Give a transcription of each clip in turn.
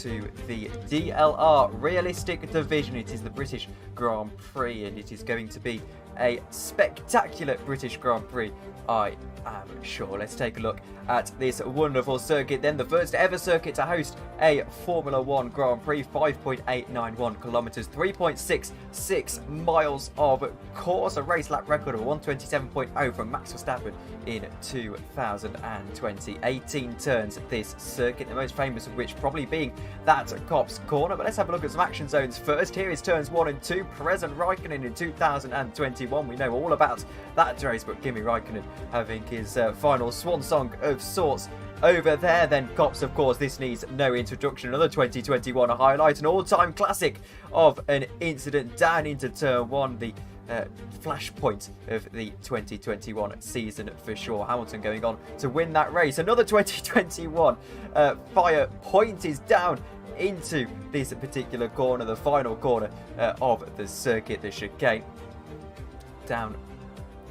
to the DLR Realistic Division. It is the British Grand Prix, and it is going to be a spectacular British Grand Prix, I am sure. Let's take a look at this wonderful circuit then. The first ever circuit to host a Formula 1 Grand Prix, 5.891 kilometers, 3.66 miles of course, a race lap record of 127.0 from Max Verstappen in 2020. 18 turns this circuit, the most famous of which probably being that Copse Corner. But let's have a look at some action zones first. Here is turns 1 and 2, Perez and Raikkonen in 2021. We know all about that race, but Kimi Raikkonen having his final swan song of sorts over there. Then Copse, of course, this needs no introduction. Another 2021 highlight, an all-time classic of an incident down into turn 1, the flashpoint of the 2021 season for sure. Hamilton going on to win that race. Another 2021 fire point is down into this particular corner, the final corner of the circuit, the chicane. Down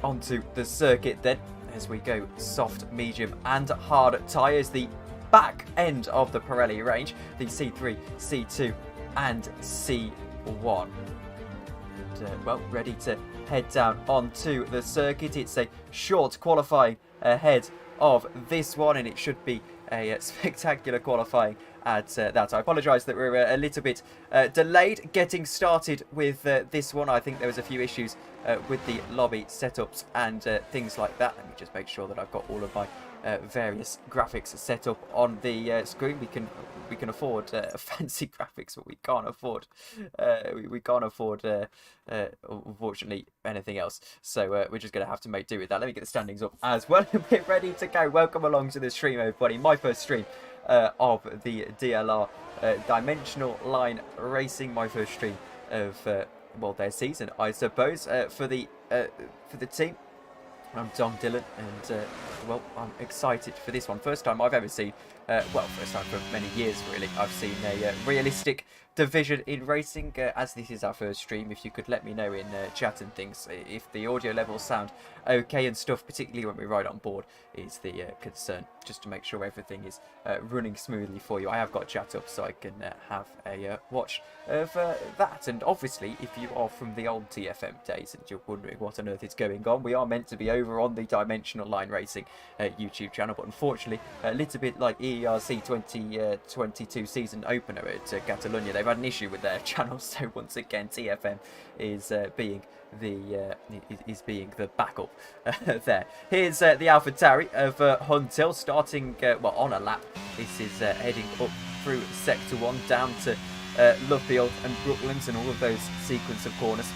onto the circuit then, as we go soft, medium and hard tyres. The back end of the Pirelli range, the C3, C2 and C1. And, well, ready to head down onto the circuit. It's a short qualifying ahead of this one, and it should be a spectacular qualifying at that. I apologise that we're a little bit delayed getting started with this one. I think there was a few issues with the lobby setups and things like that. Let me just make sure that I've got all of my various graphics set up on the screen. We can afford fancy graphics, but we can't afford unfortunately anything else. So we're just going to have to make do with that. Let me get the standings up as well. We're ready to go. Welcome along to the stream, everybody. My first stream of the DLR Dimensional Line Racing. My first stream of well, their season, I suppose, for the team. I'm Dom Dillon, and well, I'm excited for this one. First time I've ever seen, well, first time for many years really, I've seen a realistic division in racing. As this is our first stream, if you could let me know in chat and things if the audio levels sound okay and stuff, particularly when we ride on board, is the concern, just to make sure everything is running smoothly for you. I have got chat up so I can have a watch of that. And obviously, if you are from the old TFM days and you're wondering what on earth is going on, we are meant to be over on the Dimensional Line Racing YouTube channel, but unfortunately, a little bit like ERC 2022 season opener at Catalonia, they've had an issue with their channel. So once again, TFM is being the backup there. Here's the AlphaTauri of Hunt Hill starting well on a lap. This is heading up through sector 1 down to Luffield and Brooklands and all of those sequence of corners.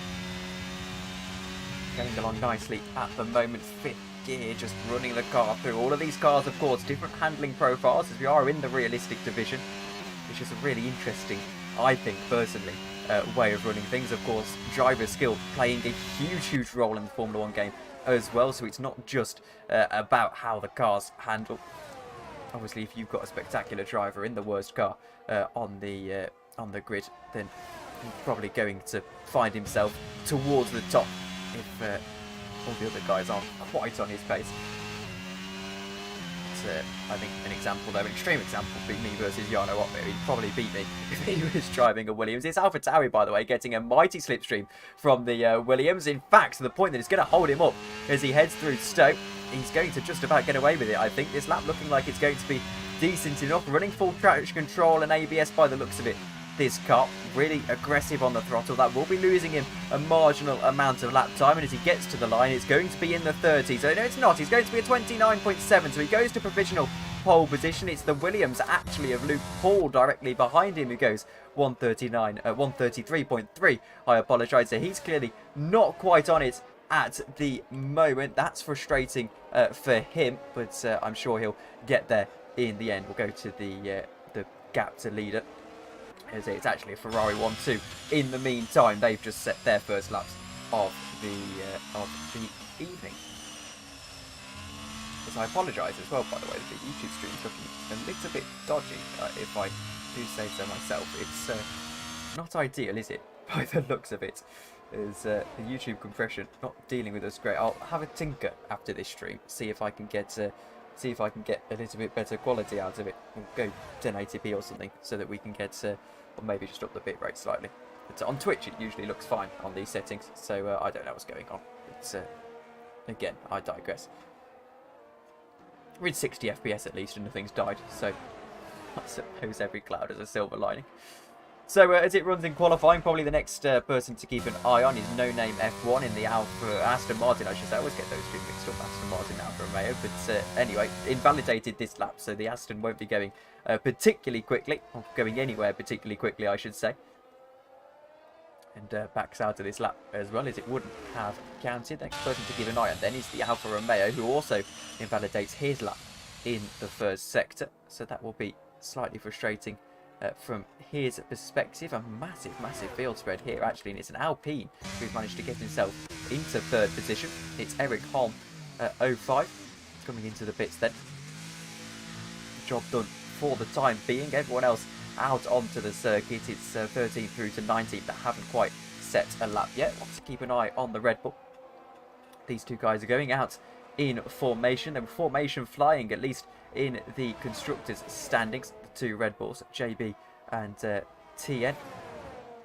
Going along nicely at the moment. Fifth gear, just running the car through. All of these cars, of course, different handling profiles as we are in the realistic division, which is a really interesting, I think personally, way of running things. Of course, driver skill playing a huge role in the Formula 1 game as well, so it's not just about how the cars handle. Obviously, if you've got a spectacular driver in the worst car on the grid, then he's probably going to find himself towards the top if all the other guys aren't quite on his pace. I think an example, though, an extreme example, would be me versus Jarno Otmir. He'd probably beat me if he was driving a Williams. It's AlphaTauri, by the way, getting a mighty slipstream from the Williams. In fact, to the point that it's going to hold him up as he heads through Stoke. He's going to just about get away with it, I think. This lap looking like it's going to be decent enough. Running full traction control and ABS by the looks of it. This car really aggressive on the throttle. That will be losing him a marginal amount of lap time, and as he gets to the line, it's going to be in the 30s. So no, it's not. He's going to be a 29.7, so he goes to provisional pole position. It's the Williams, actually, of Luke Paul directly behind him, who goes 133.3. I apologise. So he's clearly not quite on it at the moment. That's frustrating for him, but I'm sure he'll get there in the end. We'll go to the gap to leader. It's actually a Ferrari 1-2. In the meantime, they've just set their first laps of the evening. As I apologise as well, by the way, the YouTube stream is looking a little bit dodgy, if I do say so myself. It's not ideal, is it? By the looks of it, is the YouTube compression not dealing with us great. I'll have a tinker after this stream, see if I can get see if I can get a little bit better quality out of it. We'll go 1080p or something so that we can get, or maybe just up the bitrate slightly. But on Twitch it usually looks fine on these settings, so I don't know what's going on. It's again, I digress. We're in 60 FPS at least and nothing's died, so I suppose every cloud has a silver lining. So as it runs in qualifying, probably the next person to keep an eye on is No Name F1 in the Aston Martin, I should say. I always get those two mixed up, Aston Martin and Alfa Romeo. But anyway, invalidated this lap, so the Aston won't be going particularly quickly, or going anywhere particularly quickly, I should say. And backs out of this lap as well, as it wouldn't have counted. The next person to keep an eye on then is the Alfa Romeo, who also invalidates his lap in the first sector. So that will be slightly frustrating from his perspective. A massive field spread here actually, and it's an Alpine who's managed to get himself into third position. It's Eric Holm at 05 coming into the pits then. Job done for the time being. Everyone else out onto the circuit. It's 13 through to 19 that haven't quite set a lap yet. Want to keep an eye on the Red Bull. These two guys are going out in formation. They were formation flying, at least in the constructors standings. The two Red Bulls, JB and TN.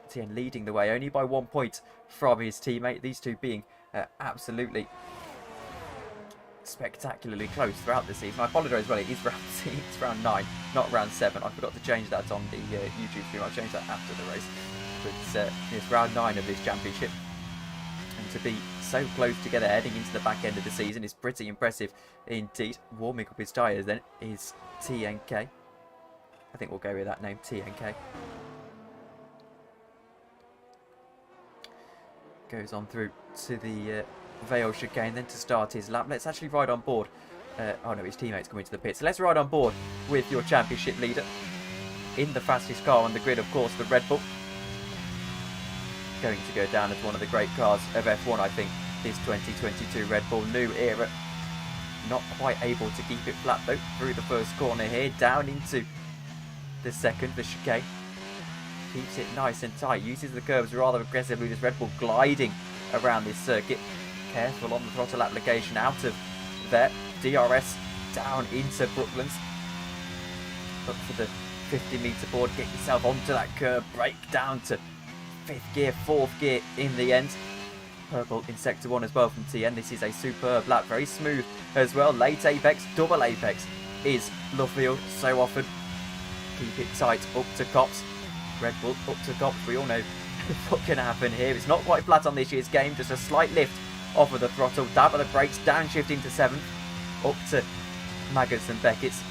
TN leading the way only by 1 point from his teammate. These two being absolutely spectacularly close throughout the season. I apologise, well, it is round 9, not round 7. I forgot to change that on the YouTube stream. I'll change that after the race. But it's round 9 of this championship. And to be so close together heading into the back end of the season is pretty impressive indeed. Warming up his tyres then is TNK. I think we'll go with that name, TNK. Goes on through to the VOWS chicane then to start his lap. Let's actually ride on board. Oh no, his teammate's coming to the pit. So let's ride on board with your championship leader. In the fastest car on the grid, of course, the Red Bull. Going to go down as one of the great cars of F1, I think, this 2022 Red Bull new era. Not quite able to keep it flat though through the first corner here, down into the second, the chicane. Keeps it nice and tight, uses the curves rather aggressively. This Red Bull gliding around this circuit. Careful on the throttle application, out of there. DRS down into Brooklands. Look for the 50-metre board, get yourself onto that curve, brake down to 5th gear, 4th gear in the end. Purple in sector 1 as well from TN. This is a superb lap, very smooth as well. Late apex, double apex is Luffield so often. Keep it tight up to Cops. Red Bull up to Cops. We all know what can happen here. It's not quite flat on this year's game, just a slight lift off of the throttle, dab of the brakes, downshift into 7th, up to Maggots and Beckett's.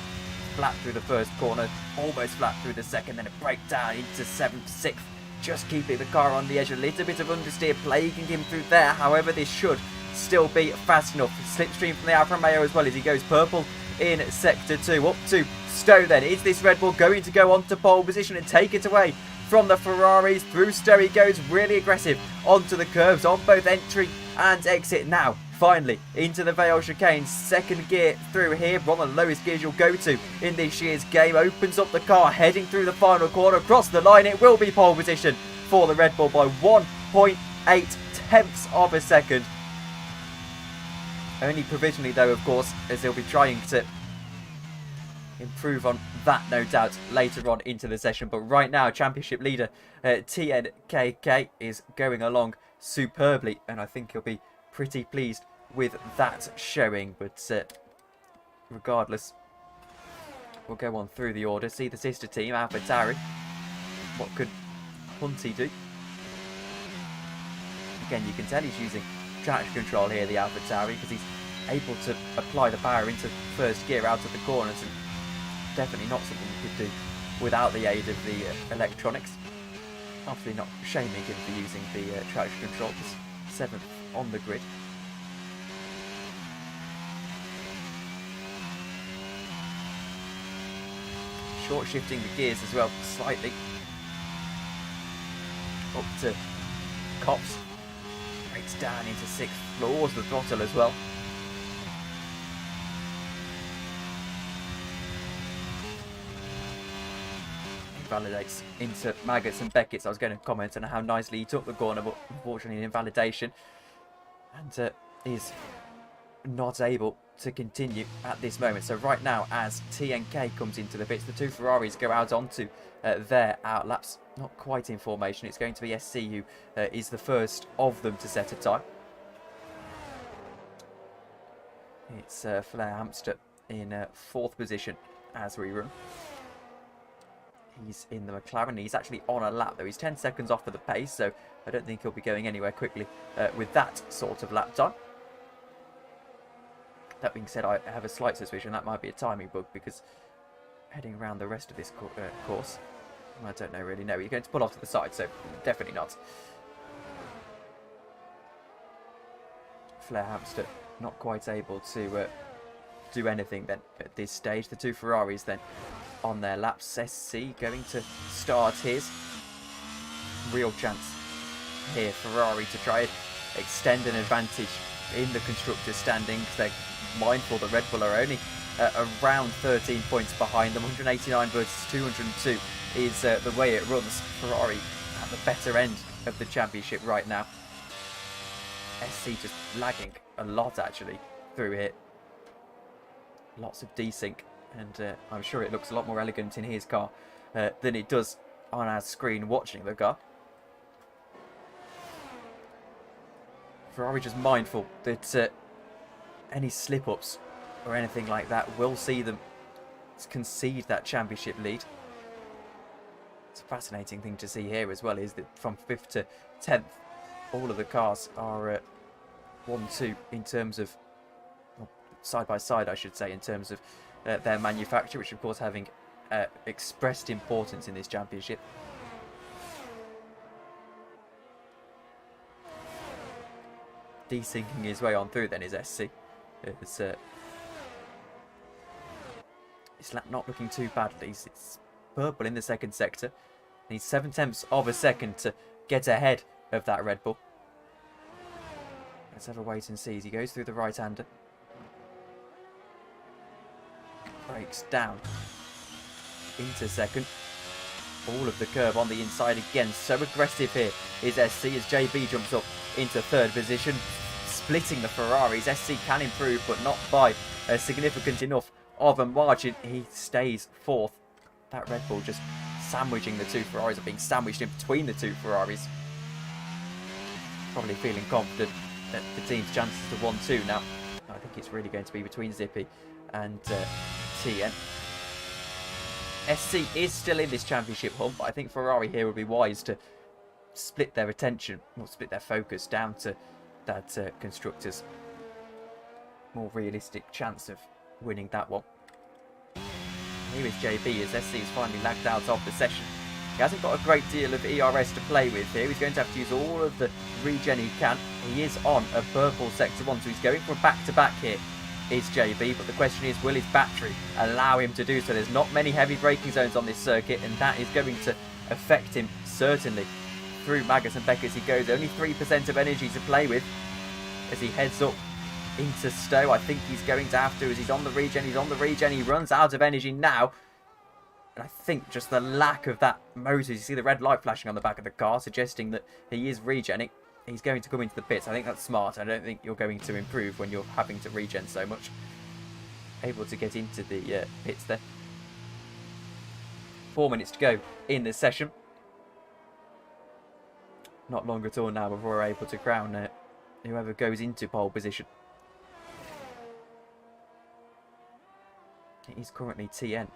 Flat through the first corner, almost flat through the second, then a breakdown into 7th, 6th. Just keeping the car on the edge, a little bit of understeer plaguing him through there. However, this should still be fast enough. Slipstream from the Alfa Romeo as well as he goes purple in sector 2. Up to Stowe then. Is this Red Bull going to go on to pole position and take it away from the Ferraris? Through Stowe he goes, really aggressive onto the curves on both entry and exit. Now finally into the VOWS chicane, second gear through here, one of the lowest gears you'll go to in this year's game. Opens up the car, heading through the final corner, across the line. It will be pole position for the Red Bull by 1.8 tenths of a second. Only provisionally though, of course, as they'll be trying to improve on that, no doubt, later on into the session. But right now, championship leader TNKK is going along superbly, and I think he'll be pretty pleased with that showing. But regardless, we'll go on through the order. See the sister team, AlphaTauri. What could Hunty do? Again, you can tell he's using traction control here, the AlphaTauri, because he's able to apply the power into first gear out of the corners, and definitely not something you could do without the aid of the electronics. Obviously not shaming him for using the traction control. He's 7th on the grid. Short shifting the gears as well, slightly. Up to Cops. Breaks down into 6th, floors the throttle as well. Invalidates into Maggots and Beckett's. I was going to comment on how nicely he took the corner, but unfortunately an invalidation. And is not able to continue at this moment. So right now, as TNK comes into the pits, the two Ferraris go out onto their outlaps. Not quite in formation. It's going to be SC who is the first of them to set a time. It's Flair Hamster in 4th position as we run. He's in the McLaren. He's actually on a lap, though. He's 10 seconds off of the pace, so I don't think he'll be going anywhere quickly with that sort of lap time. That being said, I have a slight suspicion that might be a timing bug, because heading around the rest of this course, I don't know really. No, he's going to pull off to the side, so definitely not. Flair Hamster not quite able to do anything then at this stage. The two Ferraris then on their laps. SC going to start his. Real chance here, Ferrari, to try and extend an advantage in the constructors' standings. They're mindful that Red Bull are only around 13 points behind them. 189 versus 202 is the way it runs. Ferrari at the better end of the championship right now. SC just lagging a lot actually through here. Lots of desync, and I'm sure it looks a lot more elegant in his car than it does on our screen watching the car. Ferrari just mindful that any slip-ups or anything like that will see them concede that championship lead. It's a fascinating thing to see here as well, is that from 5th to 10th, all of the cars are 1-2 in terms of, well, side by side I should say, in terms of their manufacture, which of course having expressed importance in this championship. Desyncing his way on through then is SC. It's not looking too badly. It's purple in the second sector. Needs 7/10 of a second to get ahead of that Red Bull. Let's have a wait and see as he goes through the right-hander. Breaks down into second. All of the curve on the inside again. So aggressive here is SC as JB jumps up into 3rd position. Splitting the Ferraris. SC can improve, but not by a significant enough of a margin. He stays 4th. That Red Bull just sandwiching the two Ferraris, or being sandwiched in between the two Ferraris. Probably feeling confident that the team's chances to 1-2 now. I think it's really going to be between Zippy and TN. SC is still in this championship hunt, but I think Ferrari here would be wise to split their attention, or split their focus down to that constructors' more realistic chance of winning that one. Here is JB as SC is finally lagged out of the session. He hasn't got a great deal of ERS to play with here. He's going to have to use all of the regen he can. He is on a purple sector 1, so he's going for a back-to-back here, is JB. But the question is, will his battery allow him to do so? There's not many heavy braking zones on this circuit, and that is going to affect him certainly through Magus and Beck as he goes. Only 3% of energy to play with as he heads up into Stowe. I think he's going to have to, as he's on the regen. He runs out of energy now. And I think just the lack of that motor, you see the red light flashing on the back of the car, suggesting that he is regenning. He's going to come into the pits. I think that's smart. I don't think you're going to improve when you're having to regen so much. Able to get into the pits there. 4 minutes to go in this session. Not long at all now before we're able to crown whoever goes into pole position. It is currently TN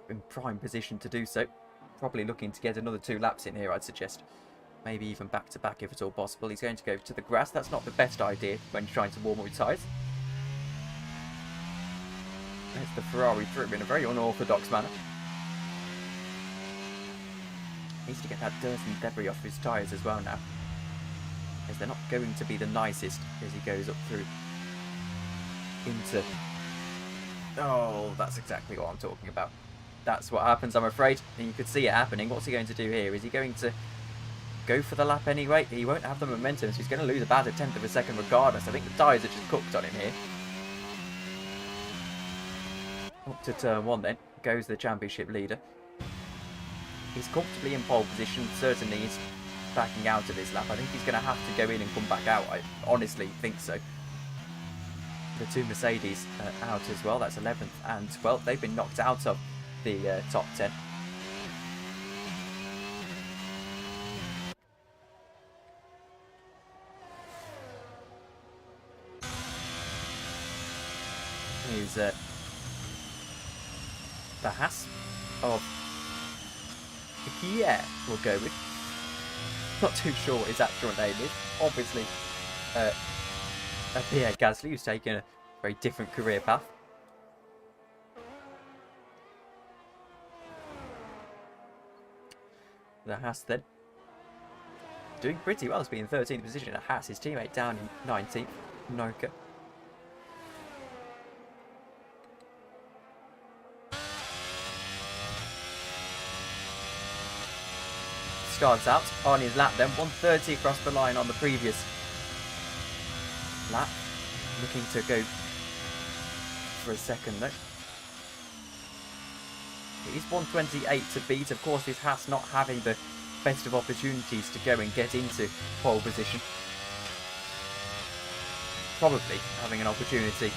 in prime position to do so. Probably looking to get another 2 laps in here, I'd suggest. Maybe even back to back if at all possible. He's going to go to the grass. That's not the best idea when trying to warm up your tyres. There's the Ferrari through in a very unorthodox manner. Needs to get that dirt and debris off his tyres as well now, as they're not going to be the nicest as he goes up through into... Oh, that's exactly what I'm talking about. That's what happens, I'm afraid. And you could see it happening. What's he going to do here? Is he going to go for the lap anyway? He won't have the momentum, so he's going to lose about 1/10 of a second regardless. I think the tyres are just cooked on him here. Up to turn 1 then. Goes the championship leader. He's comfortably in pole position. Certainly he's backing out of this lap. I think he's going to have to go in and come back out. I honestly think so. the two Mercedes out as well. That's 11th and 12th. They've been knocked out of the top 10. Is the Haas of Pierre we'll go with. Not too sure what his actual name is. Obviously, Pierre Gasly, who's taken a very different career path. The Haas then doing pretty well. It's been in 13th position at Haas. His teammate down in 19th, Noka. Starts out on his lap then, 130 across the line on the previous lap. Looking to go for a second though. He's 128 to beat. Of course, this Haas not having the best of opportunities to go and get into pole position. Probably having an opportunity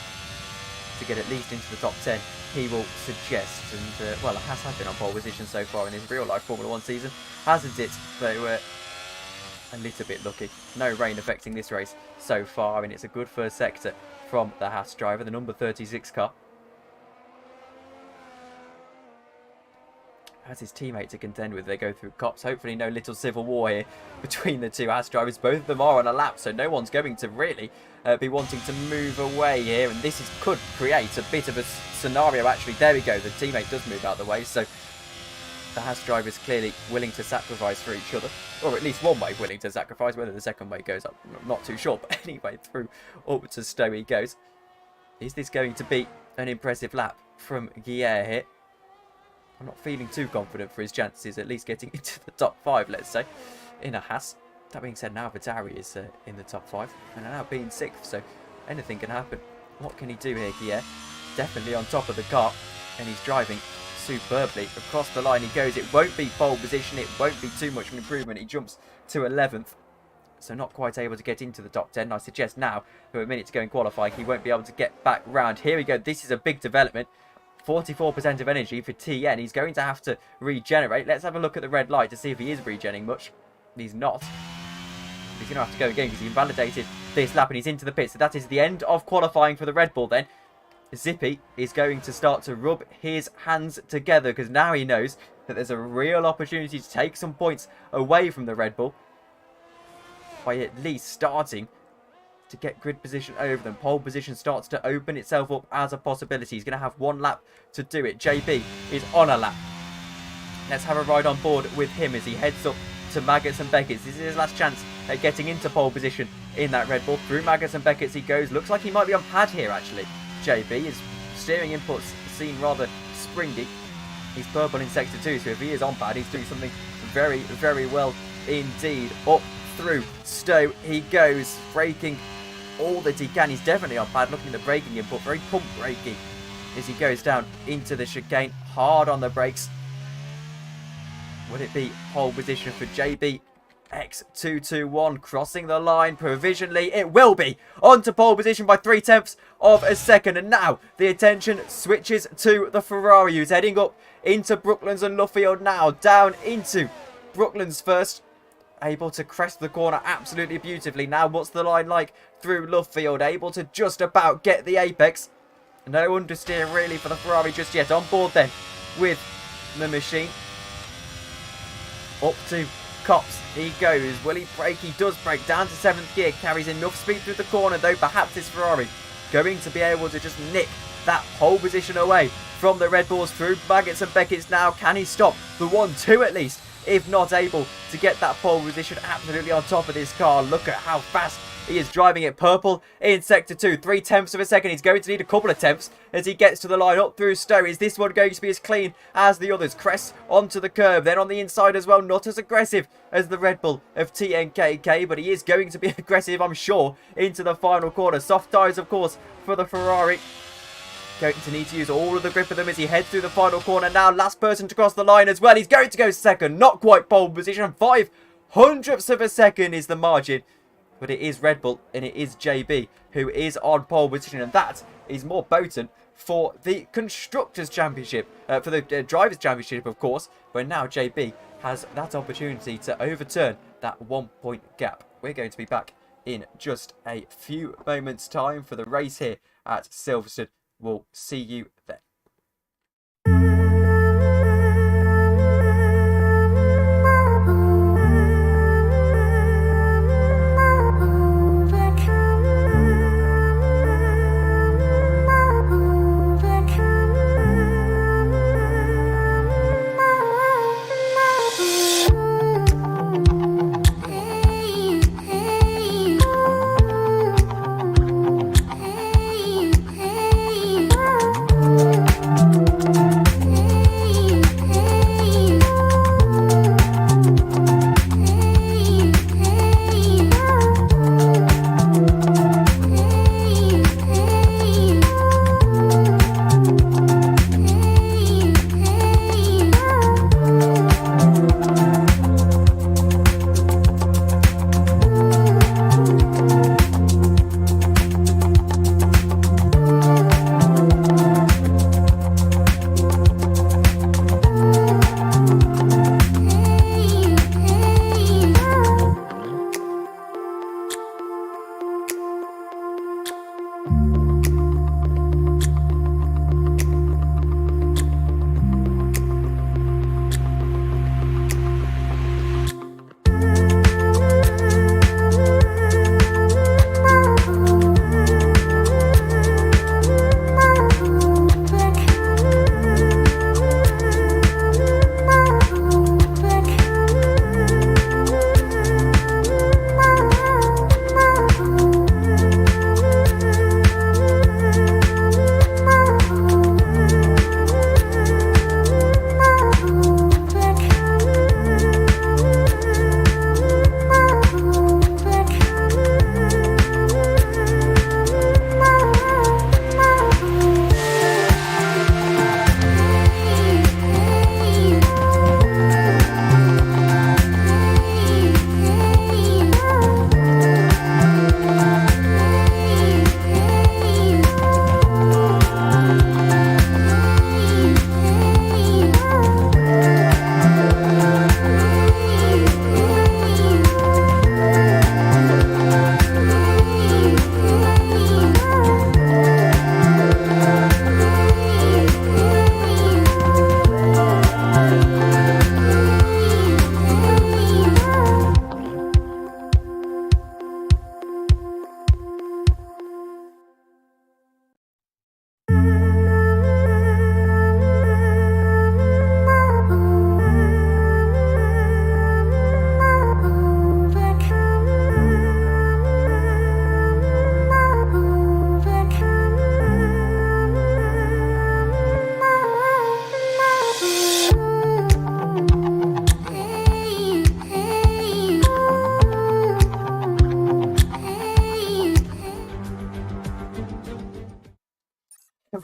to get at least into the top 10, he will suggest. And well, Haas has been on pole position so far in his real life Formula 1 season, hasn't it? They were a little bit lucky. No rain affecting this race so far, and it's a good first sector from the Haas driver, the number 36 car. Has his teammate to contend with. They go through cops. Hopefully no little civil war here between the two Haas drivers. Both of them are on a lap, so no one's going to really be wanting to move away here. And this could create a bit of a scenario, actually. There we go. The teammate does move out of the way, so the Haas driver is clearly willing to sacrifice for each other. Or at least one way willing to sacrifice. Whether the second way goes up, I'm not too sure. But anyway, through up to Stowe he goes. Is this going to be an impressive lap from Guilherme here? I'm not feeling too confident for his chances, at least getting into the top 5, let's say, in a Haas. That being said, now Ferrari is in the top 5, and now being 6th, so anything can happen. What can he do here, Guilherme? Definitely on top of the car, and he's driving superbly. Across the line he goes. It won't be pole position, it won't be too much of an improvement. He jumps to 11th, so not quite able to get into the top 10. I suggest now, with a minute to go in qualifying, he won't be able to get back round. Here we go. This is a big development. 44% of energy for TN. He's going to have to regenerate. Let's have a look at the red light to see if he is regenerating much. He's not. He's going to have to go again because he invalidated this lap and he's into the pit. So that is the end of qualifying for the Red Bull then. Zippy is going to start to rub his hands together because now he knows that there's a real opportunity to take some points away from the Red Bull by at least starting to get grid position over them. Pole position starts to open itself up as a possibility. He's going to have one lap to do it. JB is on a lap. Let's have a ride on board with him as he heads up to Maggots and Beckett's. This is his last chance at getting into pole position in that Red Bull. Through Maggots and Beckett's he goes. Looks like he might be on pad here actually. JB, his steering inputs seem rather springy. He's purple in sector 2, so if he is on pad, he's doing something very, very well indeed. Up through Stowe he goes, braking all that he can. He's definitely on pad. Looking at the braking input, very pump braking as he goes down into the chicane, hard on the brakes. Would it be pole position for JB X221 crossing the line provisionally? It will be onto pole position by 0.3 of a second. And now the attention switches to the Ferrari, who's heading up into Brooklands and Luffield now, down into Brooklands first. Able to crest the corner absolutely beautifully. Now what's the line like through Luffield? Able to just about get the apex. No understeer really for the Ferrari just yet. On board then with the machine. Up to Cops he goes. Will he brake? He does brake. Down to 7th gear. Carries enough speed through the corner though. Perhaps this Ferrari going to be able to just nick that pole position away from the Red Bulls. Through Maggots and Beckett's now. Can he stop the 1-2 at least? If not able to get that pole position absolutely on top of this car. Look at how fast he is driving it. Purple in sector 2. 0.3 of a second. He's going to need a couple of attempts as he gets to the line up through Stowe. Is this one going to be as clean as the others? Crests onto the curb. Then on the inside as well. Not as aggressive as the Red Bull of TNKK. But he is going to be aggressive, I'm sure, into the final corner. Soft tyres, of course, for the Ferrari. Going to need to use all of the grip of them as he heads through the final corner. Now last person to cross the line as well. He's going to go second. Not quite pole position. 0.05 of a second is the margin but it is Red Bull and it is JB who is on pole position, and that is more potent for the Constructors' Championship, for the Drivers' Championship, of course, where now JB has that opportunity to overturn that 1 point gap. We're going to be back in just a few moments' time for the race here at Silverstone. We'll see you then.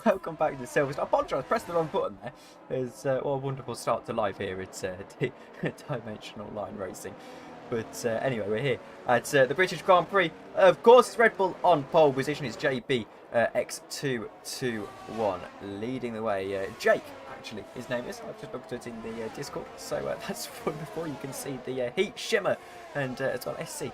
Welcome back to Silverstone. I apologise, I pressed the wrong button there. It's what a wonderful start to life here at Dimensional Line Racing. But anyway, we're here at the British Grand Prix. Of course, it's Red Bull on pole position. It's JB X221 leading the way. Jake, actually, his name is. I've just looked at it in the Discord. So that's before you can see the heat shimmer and as well SC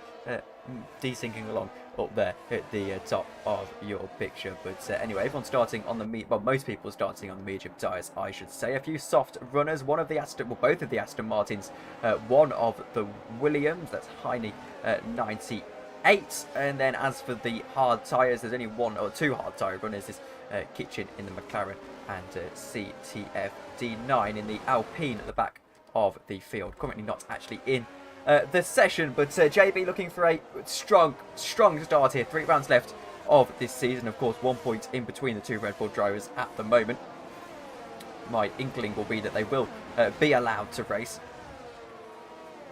desyncing along up there at the top of your picture. But anyway, everyone's starting on the well, most people are starting on the medium tyres, I should say. A few soft runners, one of the both of the Aston Martins, one of the Williams, that's Heine 98. And then as for the hard tyres, there's only one or two hard tyre runners. There's Kitchen in the McLaren and CTF D9 in the Alpine at the back of the field. Currently not actually in the session, but JB looking for a strong start here. 3 rounds left of this season. Of course, 1 point in between the two Red Bull drivers at the moment. My inkling will be that they will be allowed to race.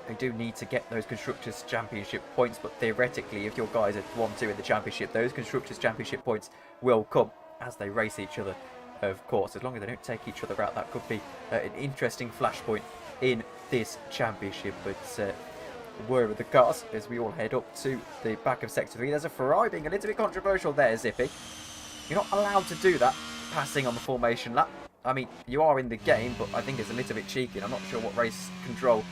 They do need to get those Constructors' Championship points, but theoretically, if your guys are 1-2 in the Championship, those Constructors' Championship points will come as they race each other, of course. As long as they don't take each other out, that could be an interesting flashpoint in this championship. But whir of the cars as we all head up to the back of Sector 3. There's a Ferrari being a little bit controversial there, Zippy. You're not allowed to do that, passing on the formation lap. I mean, you are in the game, but I think it's a little bit cheeky, and I'm not sure what race control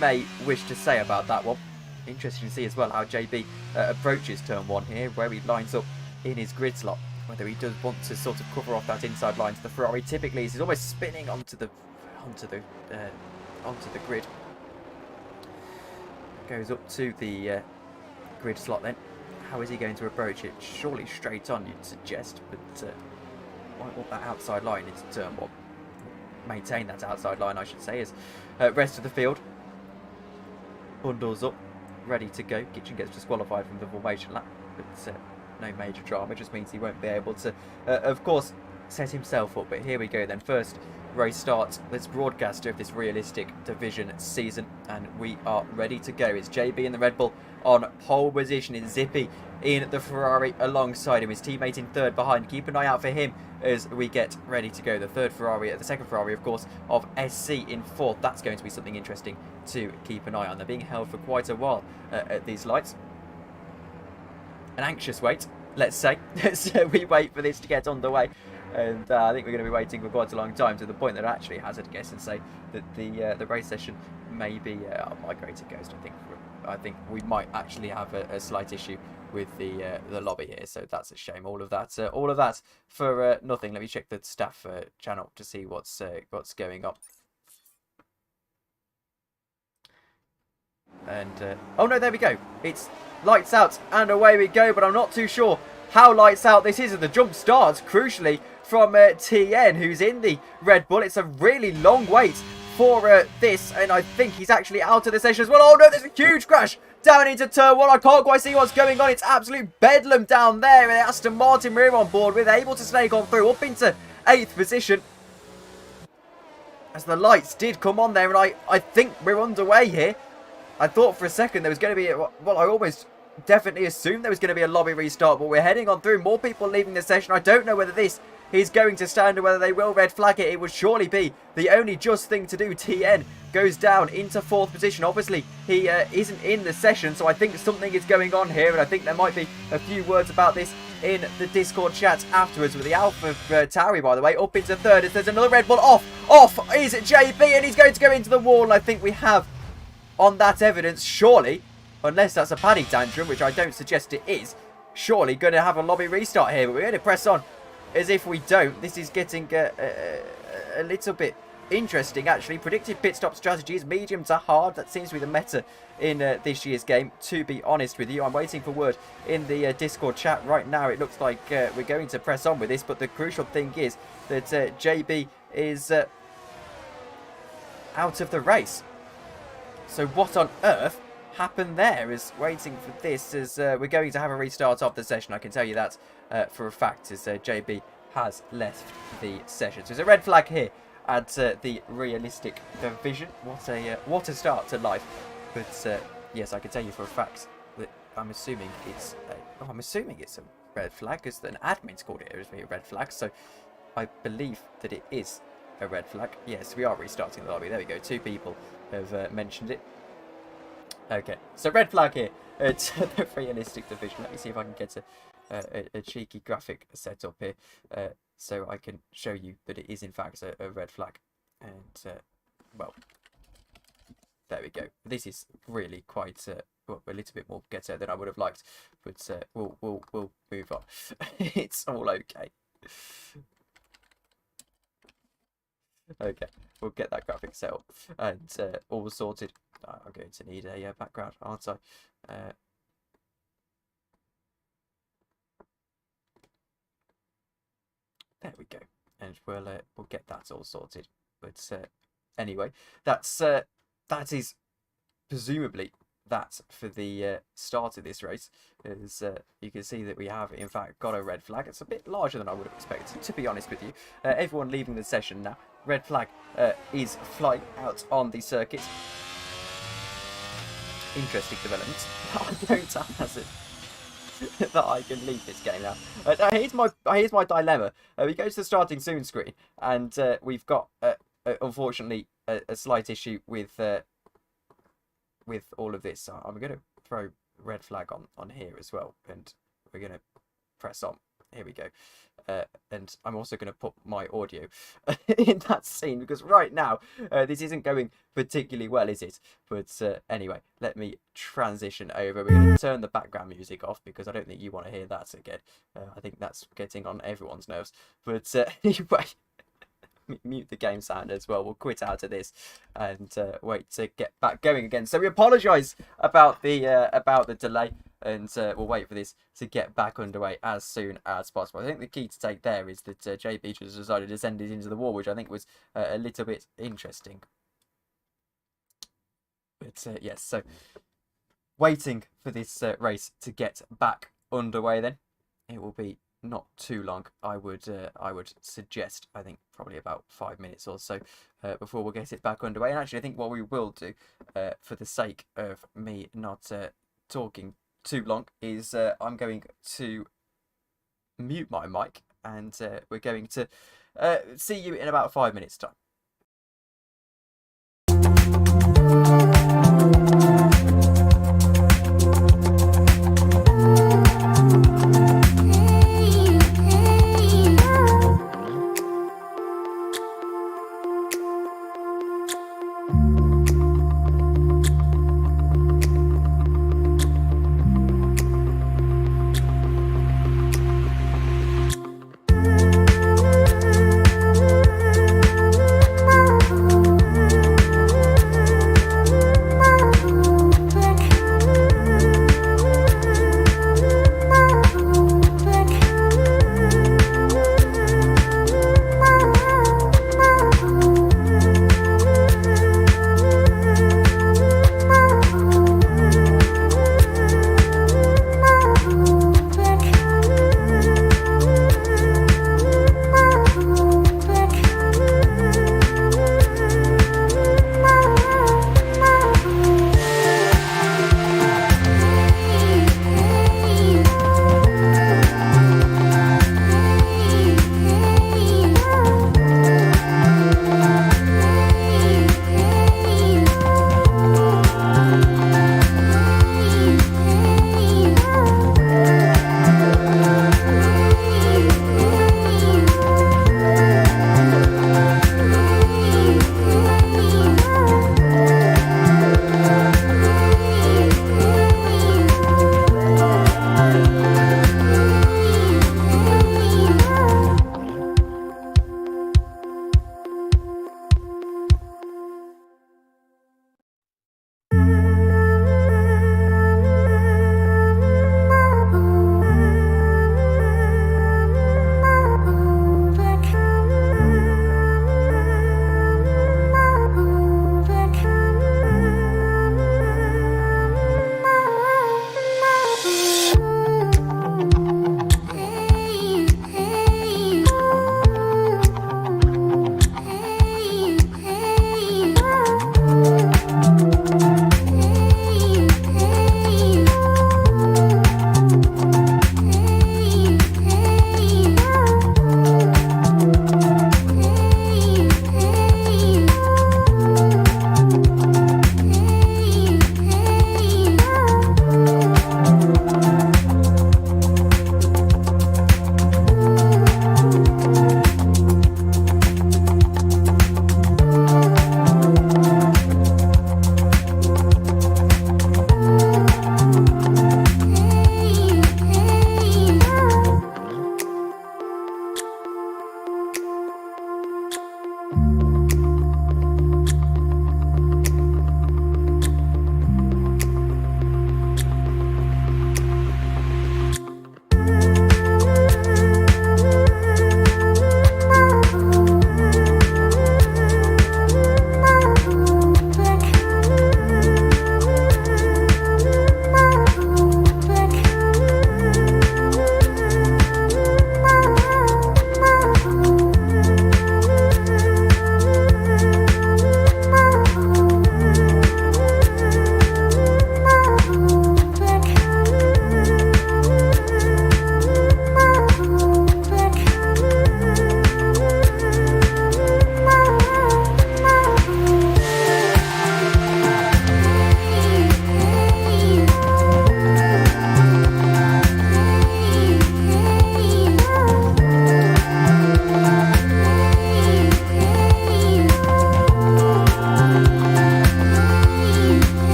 may wish to say about that one. Interesting to see as well how JB approaches turn 1 here, where he lines up in his grid slot. Whether he does want to sort of cover off that inside line to the Ferrari. Typically, he's almost spinning onto the grid. Goes up to the grid slot then. How is he going to approach it? Surely straight on, you'd suggest, but might want that outside line into turn 1. Maintain that outside line, I should say, as rest of the field bundles up, ready to go. Kitchen gets disqualified from the formation lap, but no major drama. Just means he won't be able to, of course, set himself up. But here we go then. First race start. Let's broadcast of this realistic division season, and we are ready to go. It's JB in the Red Bull on pole position, in Zippy in the Ferrari alongside him, his teammate in third behind. Keep an eye out for him as we get ready to go. The second Ferrari, of course, of SC in fourth. That's going to be something interesting to keep an eye on. They're being held for quite a while at these lights. An anxious wait, let's say, as we wait for this to get underway. And I think we're going to be waiting for quite a long time, to the point that I actually hazard a guess and say that the race session may be migrated Ghost. I think we might actually have a slight issue with the lobby here, so that's a shame. All of that for nothing. Let me check the staff channel to see what's going on. And oh no, there we go. It's lights out and away we go. But I'm not too sure how lights out this is. And the jump starts crucially from TN, who's in the Red Bull. It's a really long wait for this, and I think he's actually out of the session as well. Oh no, there's a huge crash down into turn 1. I can't quite see what's going on. It's absolute bedlam down there. And Aston Martin rear on board with, able to snake on through up into 8th position, as the lights did come on there. And I think we're underway here. I thought for a second there was going to be, well, I almost definitely assumed there was going to be a lobby restart, but we're heading on through. More people leaving the session. I don't know whether this is going to stand or whether they will red flag it. It would surely be the only just thing to do. TN goes down into 4th position. Obviously, he isn't in the session, so I think something is going on here, and I think there might be a few words about this in the Discord chat afterwards. With the Alpha Tauri, by the way, up into 3rd. As there's another Red Bull off is JB, and he's going to go into the wall. And I think we have on that evidence, surely, unless that's a paddy tantrum, which I don't suggest it is, surely going to have a lobby restart here. But we're going to press on as if we don't. This is getting a little bit interesting, actually. Predictive pit stop strategies, medium to hard. That seems to be the meta in this year's game, to be honest with you. I'm waiting for word in the Discord chat right now. It looks like we're going to press on with this, but the crucial thing is that JB is out of the race. So what on earth happened there? Is waiting for this, as we're going to have a restart of the session. I can tell you that for a fact, as JB has left the session. So there's a red flag here at the realistic division. What a start to life. But yes, I can tell you for a fact that I'm assuming it's a red flag, because an admin's called it a red flag. So I believe that it is a red flag. Yes, we are restarting the lobby. There we go. 2 people have mentioned it. Okay, so red flag here at the realistic division. Let me see if I can get a cheeky graphic set up here, so I can show you that it is in fact a red flag. And well, there we go. This is really quite well, a little bit more ghetto than I would have liked, but we'll move on. It's all okay. Okay, we'll get that graphic set up and all sorted. I'm going to need a background, aren't I? There we go, and we'll get that all sorted. But anyway, that is presumably that for the start of this race. As you can see that we have in fact got a red flag. It's a bit larger than I would have expected, to be honest with you. Everyone leaving the session now. Red flag is flying out on the circuit. Interesting development. I don't hazard that I can leave this game now. Here's my dilemma. We go to the starting soon screen, and we've got unfortunately a slight issue with with all of this, I'm going to throw red flag on here as well, and we're going to press on. Here we go. And I'm also going to put my audio in that scene, because right now this isn't going particularly well, is it? But anyway, let me transition over. We're going to turn the background music off, because I don't think you want to hear that again. I think that's getting on everyone's nerves. But anyway, mute the game sound as well. We'll quit out of this and wait to get back going again. So we apologise about the delay, and we'll wait for this to get back underway as soon as possible. I think the key to take there is that JB has decided to send it into the wall, which I think was a little bit interesting. But yes, so waiting for this race to get back underway, then it will be not too long. I would suggest, I think probably about 5 minutes or so before we'll get it back underway. And actually, I think what we will do, for the sake of me not talking too long, is I'm going to mute my mic, and we're going to see you in about 5 minutes time.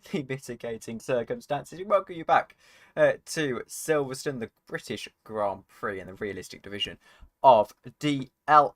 slightly mitigating circumstances, we welcome you back to Silverstone, the British Grand Prix in the realistic division of DLR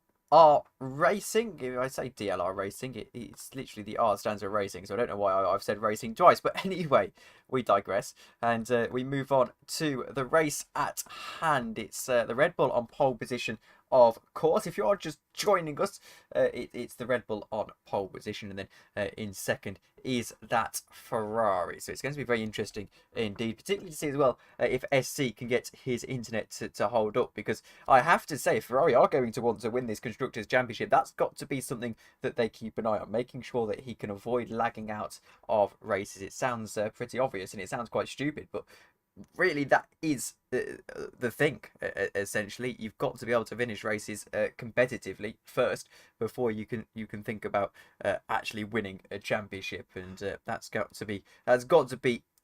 Racing. If I say DLR Racing, it's literally the R stands for racing, so I don't know why I've said racing twice. But anyway, we digress, and we move on to the race at hand. It's the Red Bull on pole position. Of course, if you are just joining us, it's the Red Bull on pole position, and then in second is that Ferrari. So it's going to be very interesting indeed, particularly to see as well if SC can get his internet to hold up, because I have to say, if Ferrari are going to want to win this Constructors' Championship, that's got to be something that they keep an eye on, making sure that he can avoid lagging out of races. It sounds pretty obvious, and it sounds quite stupid, but really that is the thing. Essentially, you've got to be able to finish races competitively first before you can think about actually winning a championship, and that's got to be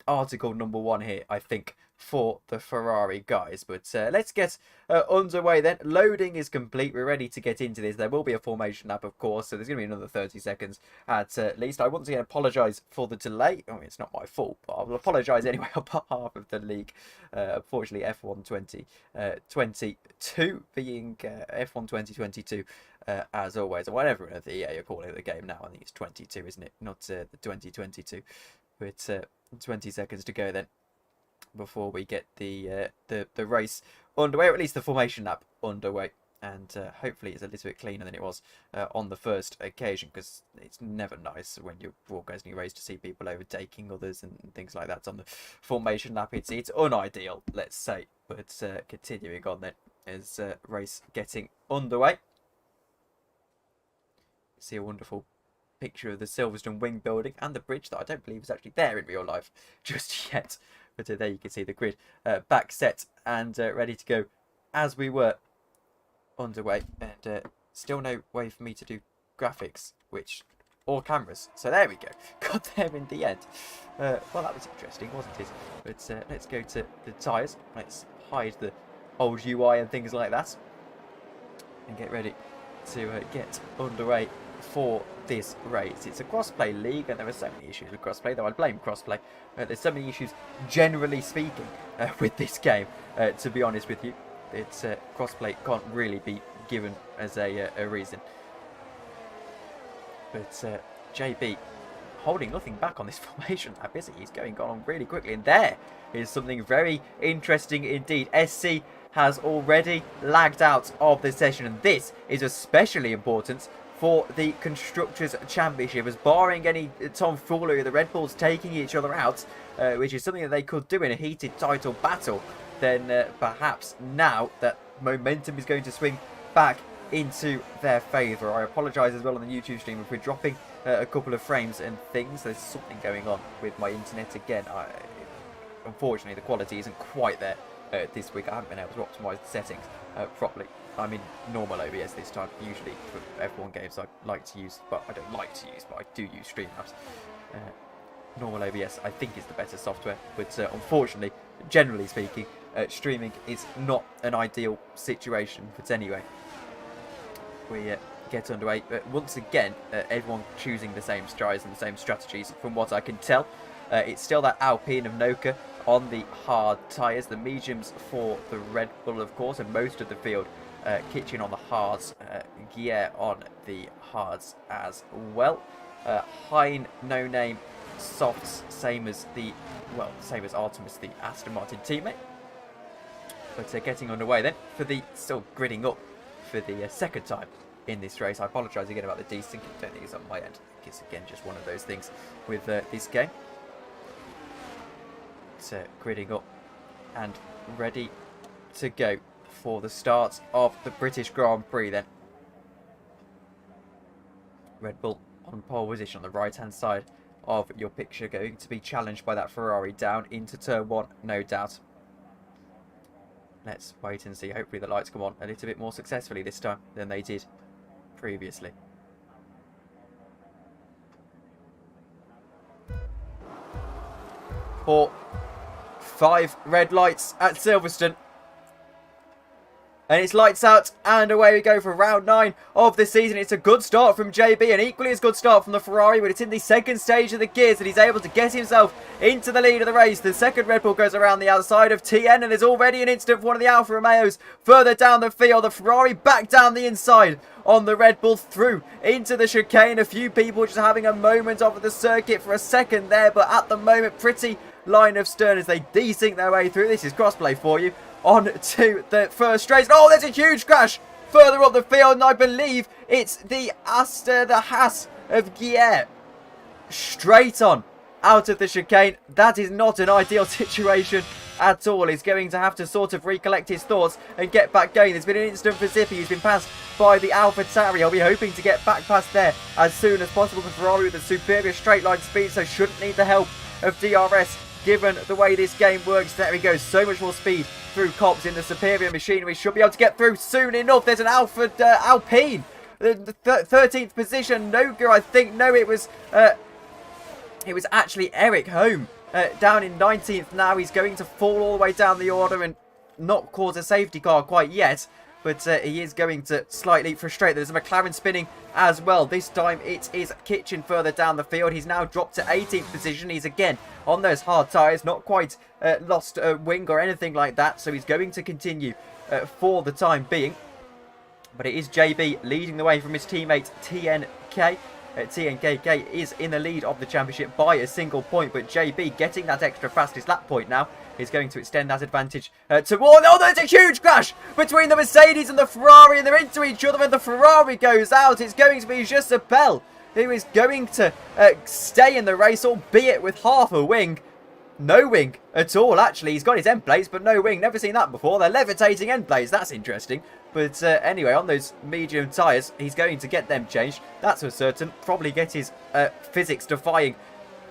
article number one here, I think, for the Ferrari guys. But let's get underway then. Loading is complete. We're ready to get into this. There will be a formation lap, of course, so there's going to be another 30 seconds at least. I once again apologise for the delay. I mean, it's not my fault, but I will apologise anyway on behalf of the league. Unfortunately, F1 2022 being F1 2022 as always, or whatever the EA you're calling the game now. I think it's 22, isn't it? Not the 2022. But 20 seconds to go then before we get the race underway, or at least the formation lap underway, and hopefully it's a little bit cleaner than it was on the first occasion, because it's never nice when you're broadcasting a race to see people overtaking others and things like that on the formation lap. It's unideal, let's say. But continuing on then, as race getting underway. See a wonderful picture of the Silverstone wing building and the bridge that I don't believe is actually there in real life just yet. But there you can see the grid back set and ready to go as we were underway. And still no way for me to do graphics, or cameras. So there we go. Got there in the end. Well, that was interesting, wasn't it? But let's go to the tyres. Let's hide the old UI and things like that, and get ready to get underway for this race. It's a crossplay league, and there are so many issues with crossplay, though I blame crossplay. There's so many issues, generally speaking, with this game. To be honest with you, it's crossplay can't really be given as a reason. But JB holding nothing back on this formation lap, is he? He's going on really quickly, and there is something very interesting indeed. SC has already lagged out of the session, and this is especially important for the Constructors' Championship, as barring any tomfoolery, the Red Bulls taking each other out, which is something that they could do in a heated title battle, then perhaps now that momentum is going to swing back into their favour. I apologise as well on the YouTube stream if we're dropping a couple of frames and things. There's something going on with my internet again. Unfortunately, the quality isn't quite there this week. I haven't been able to optimise the settings properly. I'm in normal OBS this time. Usually for F1 games I like to use, but I don't like to use, but I do use Streamlabs. Normal OBS I think is the better software, but unfortunately, generally speaking, streaming is not an ideal situation. But anyway, we get underway. Once again, everyone choosing the same strides and the same strategies from what I can tell. It's still that Alpine of Noka on the hard tyres, the mediums for the Red Bull, of course, and most of the field kitchen on the hards, gear on the hards as well. Hein, no name, softs, same as Artemis, the Aston Martin teammate. But getting underway then for the still gridding up for the second time in this race. I apologise again about the desyncing. I don't think it's on my end. It's again just one of those things with this game. It's gridding up and ready to go for the start of the British Grand Prix then. Red Bull on pole position on the right hand side of your picture, going to be challenged by that Ferrari down into turn one, no doubt. Let's wait and see. Hopefully the lights come on a little bit more successfully this time than they did previously. Four, 5 red lights at Silverstone. And it's lights out, and away we go for round 9 of the season. It's a good start from JB, an equally as good start from the Ferrari, but it's in the second stage of the gears that he's able to get himself into the lead of the race. The second Red Bull goes around the outside of TN, and there's already an incident for one of the Alfa Romeos further down the field. The Ferrari back down the inside on the Red Bull through into the chicane. A few people just having a moment off of the circuit for a second there, but at the moment, pretty line of stern as they desync their way through. This is crossplay for you. On to the first straight. Oh, there's a huge crash further up the field, and I believe it's the Haas of Gier. Straight on out of the chicane. That is not an ideal situation at all. He's going to have to sort of recollect his thoughts and get back going. There's been an incident for Zippy, who's been passed by the AlphaTauri. I'll be hoping to get back past there as soon as possible. The Ferrari with a superior straight line speed, so shouldn't need the help of DRS given the way this game works. There he goes, so much more speed through Cops in the superior machinery. Should be able to get through soon enough. There's an Alpine, the 13th position. Noga, I think. No, it was actually Eric Home down in 19th. Now he's going to fall all the way down the order and not cause a safety car quite yet, but he is going to slightly frustrate. There's a McLaren spinning as well. This time it is Kitchen further down the field. He's now dropped to 18th position. He's again on those hard tyres, not quite lost a wing or anything like that, so he's going to continue for the time being. But it is JB leading the way from his teammate TNK. TNKK is in the lead of the championship by a single point, but JB getting that extra fastest lap point now is going to extend that advantage toward... Oh, there's a huge crash between the Mercedes and the Ferrari, and they're into each other, and the Ferrari goes out. It's going to be Giuseppe who is going to stay in the race, albeit with half a wing. No wing at all, actually. He's got his end plates, but no wing. Never seen that before. They're levitating end plates. That's interesting. But anyway, on those medium tyres, he's going to get them changed. That's for certain. Probably get his physics-defying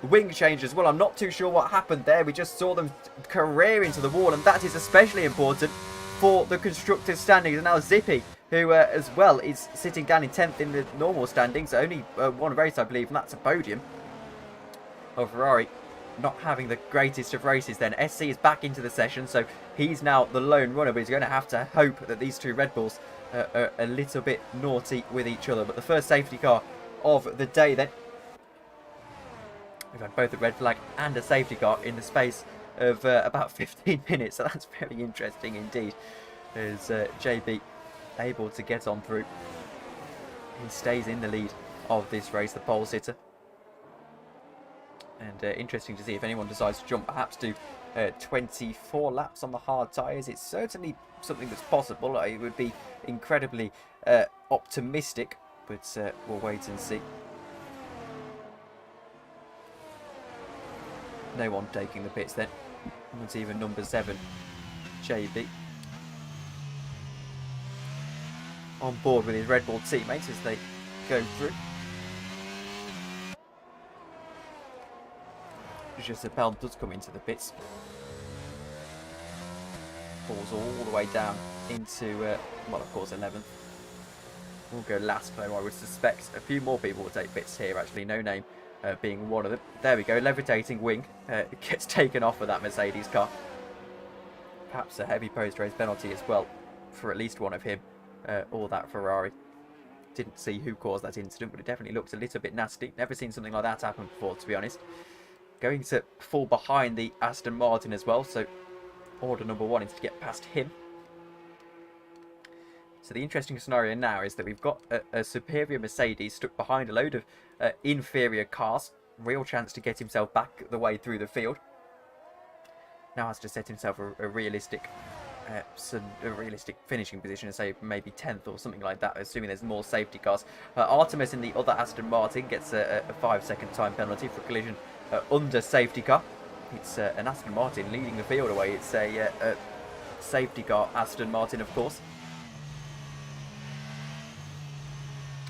wing change as well. I'm not too sure what happened there. We just saw them career into the wall, and that is especially important for the constructors' standings. And now Zippy, who as well is sitting down in 10th in the normal standings. Only one race, I believe, and that's a podium. Oh, Ferrari not having the greatest of races then. SC is back into the session, so he's now the lone runner, but he's going to have to hope that these two Red Bulls are a little bit naughty with each other. But the first safety car of the day then. We've had both a red flag and a safety car in the space of about 15 minutes, so that's very interesting indeed. As JB able to get on through. He stays in the lead of this race, the pole sitter. And interesting to see if anyone decides to jump, perhaps do 24 laps on the hard tyres. It's certainly something that's possible. It would be incredibly optimistic, but we'll wait and see. No one taking the pits then. Not even number 7, JB. On board with his Red Bull teammates as they go through. Giuseppe does come into the pits. Falls all the way down into, well, of course, 11th. We'll go last, though. I would suspect a few more people will take pits here, actually. No Name being one of them. There we go. Levitating wing gets taken off of that Mercedes car. Perhaps a heavy post-race penalty as well for at least one of him or that Ferrari. Didn't see who caused that incident, but it definitely looks a little bit nasty. Never seen something like that happen before, to be honest. Going to fall behind the Aston Martin as well, so order number 1 is to get past him. So the interesting scenario now is that we've got a superior Mercedes stuck behind a load of inferior cars. Real chance to get himself back the way through the field. Now has to set himself a realistic finishing position, say maybe 10th or something like that, assuming there's more safety cars. Artemis in the other Aston Martin gets a 5-second time penalty for collision under safety car. It's an Aston Martin leading the field away. It's a safety car Aston Martin, of course.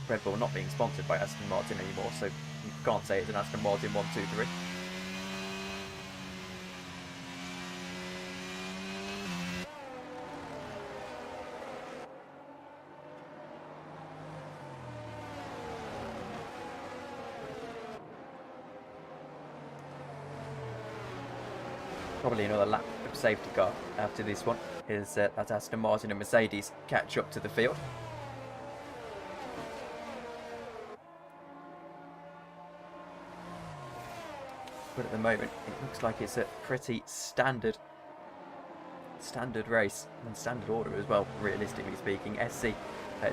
Red Bull not being sponsored by Aston Martin anymore, so you can't say it's an Aston Martin 1, 2, 3. Probably another lap of safety car after this one. is that Aston Martin and Mercedes catch up to the field. But at the moment, it looks like it's a pretty standard race and standard order as well, realistically speaking. SC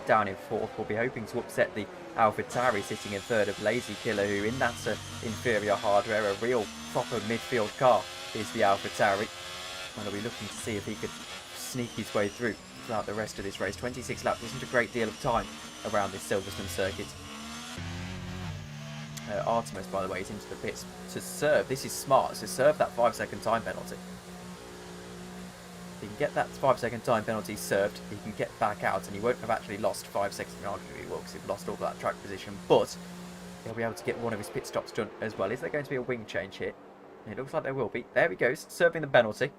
down in fourth will be hoping to upset the AlphaTauri sitting in third of Lazy Killer, who in that inferior hardware, a real proper midfield car, is the AlphaTauri. And he'll be looking to see if he could sneak his way through throughout the rest of this race. 26 laps isn't a great deal of time around this Silverstone circuit. Artemis, by the way, is into the pits to serve. This is smart, so serve that 5-second time penalty. If he can get that 5-second time penalty served, he can get back out, and he won't have actually lost 5 seconds. Arguably he will, because he's lost all that track position, but he'll be able to get one of his pit stops done as well. Is there going to be a wing change here? It looks like there will be. There he goes, serving the penalty.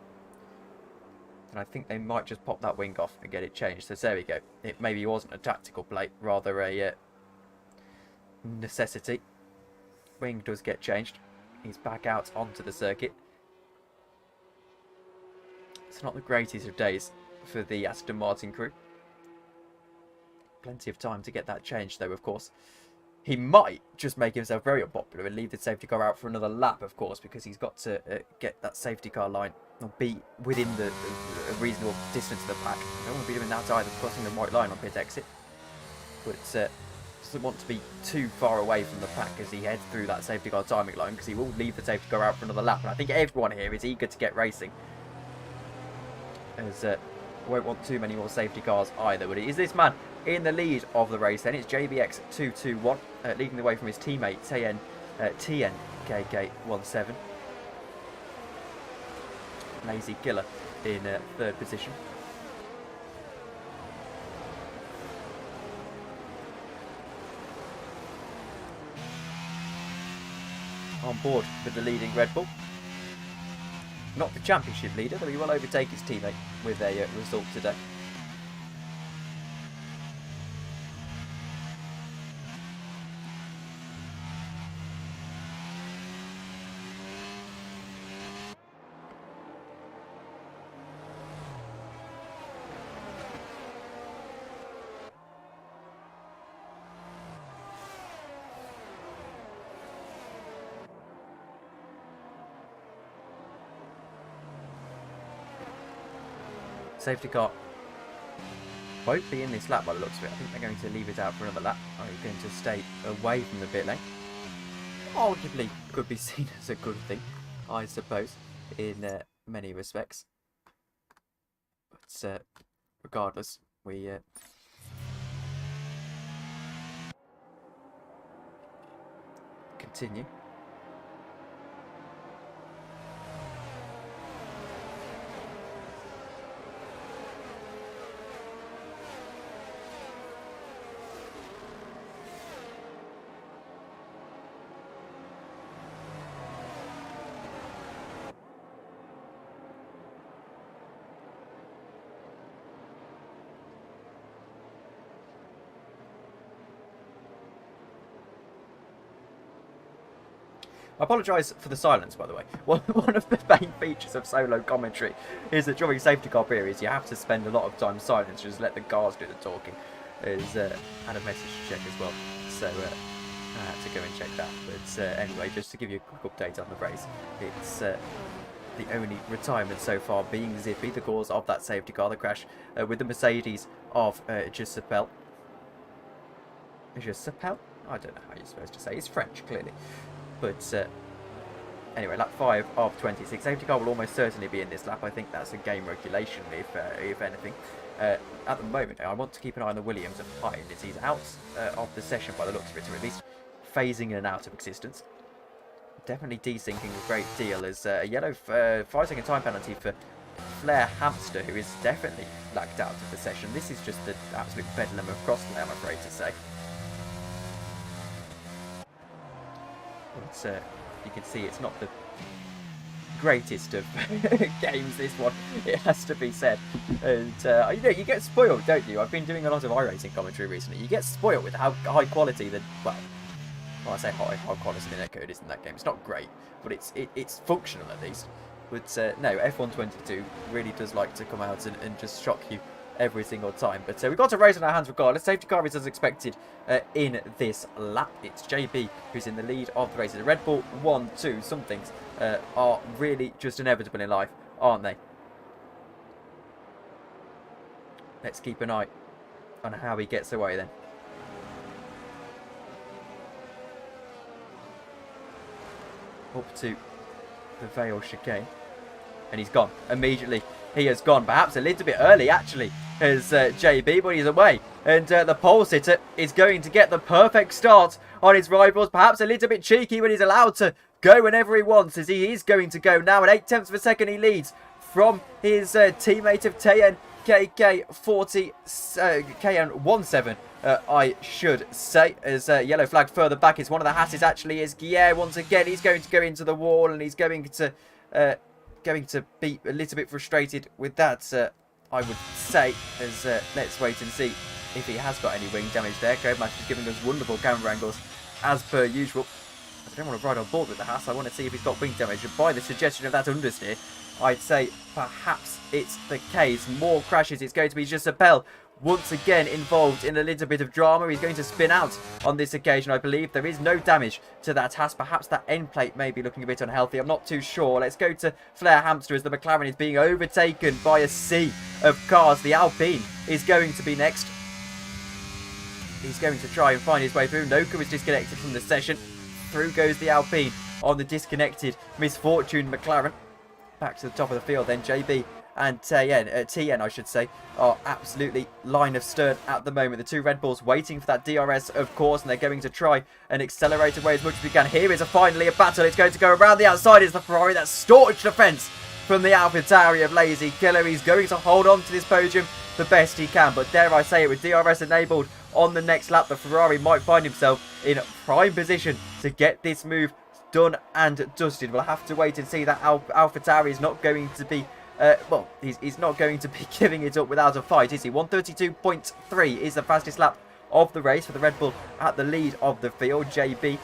And I think they might just pop that wing off and get it changed. So there we go. It maybe wasn't a tactical play, rather a necessity. Wing does get changed. He's back out onto the circuit. It's not the greatest of days for the Aston Martin crew. Plenty of time to get that changed, though, of course. He might just make himself very unpopular and leave the safety car out for another lap, of course, because he's got to get that safety car line or be within a reasonable distance of the pack. I don't want to be doing that either, crossing the white line on pit exit. But doesn't want to be too far away from the pack as he heads through that safety car timing line, because he will leave the safety car out for another lap. And I think everyone here is eager to get racing, as won't want too many more safety cars either. But it is this man in the lead of the race then. It's JBX221 leading the way from his teammate TNKK17. Lazy Killer in third position. On board with the leading Red Bull. Not the championship leader, though he will overtake his teammate with a result today. Safety car won't be in this lap by the looks of it. I think they're going to leave it out for another lap. Are you going to stay away from the pit lane? Arguably could be seen as a good thing, I suppose, in many respects. But regardless, we continue. I apologise for the silence, by the way. One of the main features of solo commentary is that during safety car periods you have to spend a lot of time silent, just let the cars do the talking. There's and a message to check as well, so I had to go and check that. But anyway, just to give you a quick update on the race, it's the only retirement so far being Zippy, the cause of that safety car, the crash with the Mercedes of Giuseppe. Giuseppe? I don't know how you're supposed to say. It's French, clearly. But anyway, lap 5 of 26. Safety car will almost certainly be in this lap. I think that's a game regulation, if anything. At the moment, I want to keep an eye on the Williams of behind, as he's out of the session by the looks of it, or at least phasing in and out of existence. Definitely desyncing a great deal, as a yellow 5-second time penalty for Flair Hamster, who is definitely lagged out of the session. This is just the absolute bedlam of crossplay, I'm afraid to say. But you can see it's not the greatest of games, this one, it has to be said. And you know, you get spoiled, don't you? I've been doing a lot of iRacing commentary recently. You get spoiled with how high quality the, well I say high quality the netcode is in that game. It's not great, but it's functional at least. But no, F122 really does like to come out and just shock you every single time. But we've got a race on our hands regardless. Safety car is as expected in this lap. It's JB who's in the lead of the race. The Red Bull 1, 2. Some things are really just inevitable in life, aren't they? Let's keep an eye on how he gets away then. Up to the VOWS chicane. And he's gone. Immediately, he has gone. Perhaps a little bit early, actually, as JB, but he's away. And the pole sitter is going to get the perfect start on his rivals. Perhaps a little bit cheeky when he's allowed to go whenever he wants, as he is going to go now. At 8/10 of a second, he leads from his teammate of Tayen KK40, KN17. I should say, as yellow flag further back. It's one of the Hasses actually is Guillermo once again. He's going to go into the wall and he's going to be a little bit frustrated with that, I would say, as let's wait and see if he has got any wing damage there. Codematch is giving us wonderful camera angles as per usual. I don't want to ride on board with the Hass. I want to see if he's got wing damage. And by the suggestion of that understeer, I'd say perhaps it's the case. More crashes. It's going to be Gisabel once again involved in a little bit of drama. He's going to spin out on this occasion, I believe. There is no damage to that Hass. Perhaps that end plate may be looking a bit unhealthy. I'm not too sure. Let's go to Flair Hamster as the McLaren is being overtaken by a sea of cars. The Alpine is going to be next. He's going to try and find his way through. Noka is disconnected from the session. Through goes the Alpine on the disconnected Misfortune McLaren. Back to the top of the field then. JB and TN, I should say, are absolutely line of stern at the moment. The two Red Bulls waiting for that DRS, of course, and they're going to try and accelerate away as much as we can. Here is finally a battle. It's going to go around the outside. Is the Ferrari. That staunch defence from the AlphaTauri of Lazy Killer. He's going to hold on to this podium the best he can, but dare I say it, with DRS enabled on the next lap, the Ferrari might find himself in prime position to get this move done and dusted. We'll have to wait and see. That AlphaTauri is not going to be well, he's not going to be giving it up without a fight, is he? 132.3 is the fastest lap of the race for the Red Bull at the lead of the field. JB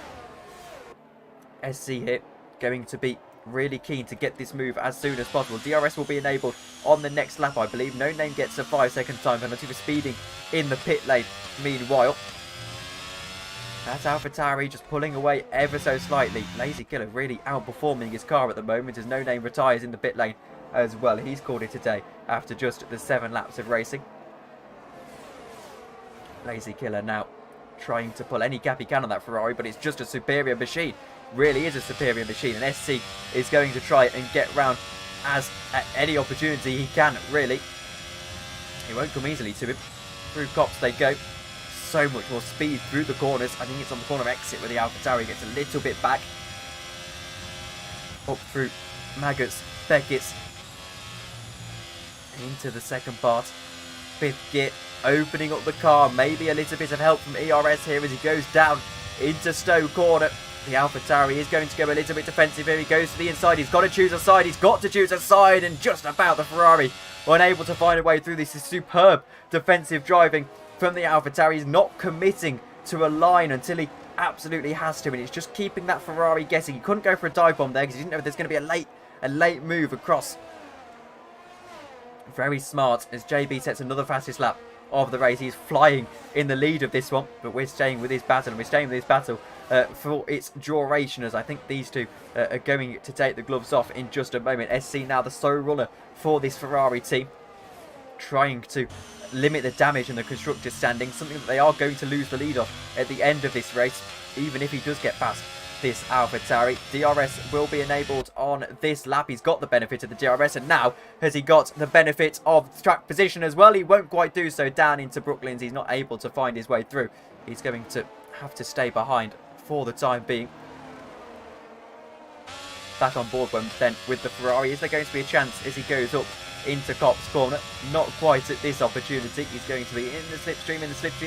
SC here going to be really keen to get this move as soon as possible. DRS will be enabled on the next lap, I believe. No Name gets a 5-second time penalty for speeding in the pit lane. Meanwhile, that's AlphaTauri just pulling away ever so slightly. Lazy Killer really outperforming his car at the moment as No Name retires in the pit lane as well. He's called it today after just the 7 laps of racing. Lazy Killer now trying to pull any gap he can on that Ferrari, but it's just a superior machine. Really is a superior machine, and SC is going to try and get round as at any opportunity he can, really. It won't come easily to him. Through Cops they go. So much more speed through the corners. I think it's on the corner exit where the AlphaTauri gets a little bit back. Up through Maggots, Beckett's, into the second part. 5th gear, opening up the car. Maybe a little bit of help from ERS here as he goes down into Stowe Corner. The AlphaTauri is going to go a little bit defensive here. He goes to the inside. He's got to choose a side. He's got to choose a side. And just about the Ferrari unable to find a way through. This is superb defensive driving from the AlphaTauri. He's not committing to a line until he absolutely has to. And it's just keeping that Ferrari guessing. He couldn't go for a dive bomb there because he didn't know if there's going to be a late move across. Very smart as JB sets another fastest lap of the race. He's flying in the lead of this one, but we're staying with this battle, and we're staying with this battle for its duration, as I think these two are going to take the gloves off in just a moment. SC now the sole runner for this Ferrari team, trying to limit the damage in the constructor standing, something that they are going to lose the lead of at the end of this race, even if he does get past this AlphaTauri. DRS will be enabled on this lap. He's got the benefit of the DRS, and now has he got the benefit of track position as well? He won't quite do so down into Brooklands. He's not able to find his way through. He's going to have to stay behind for the time being. Back on board then with the Ferrari. Is there going to be a chance as he goes up into Cop's corner? Not quite at this opportunity. He's going to be in the slipstream.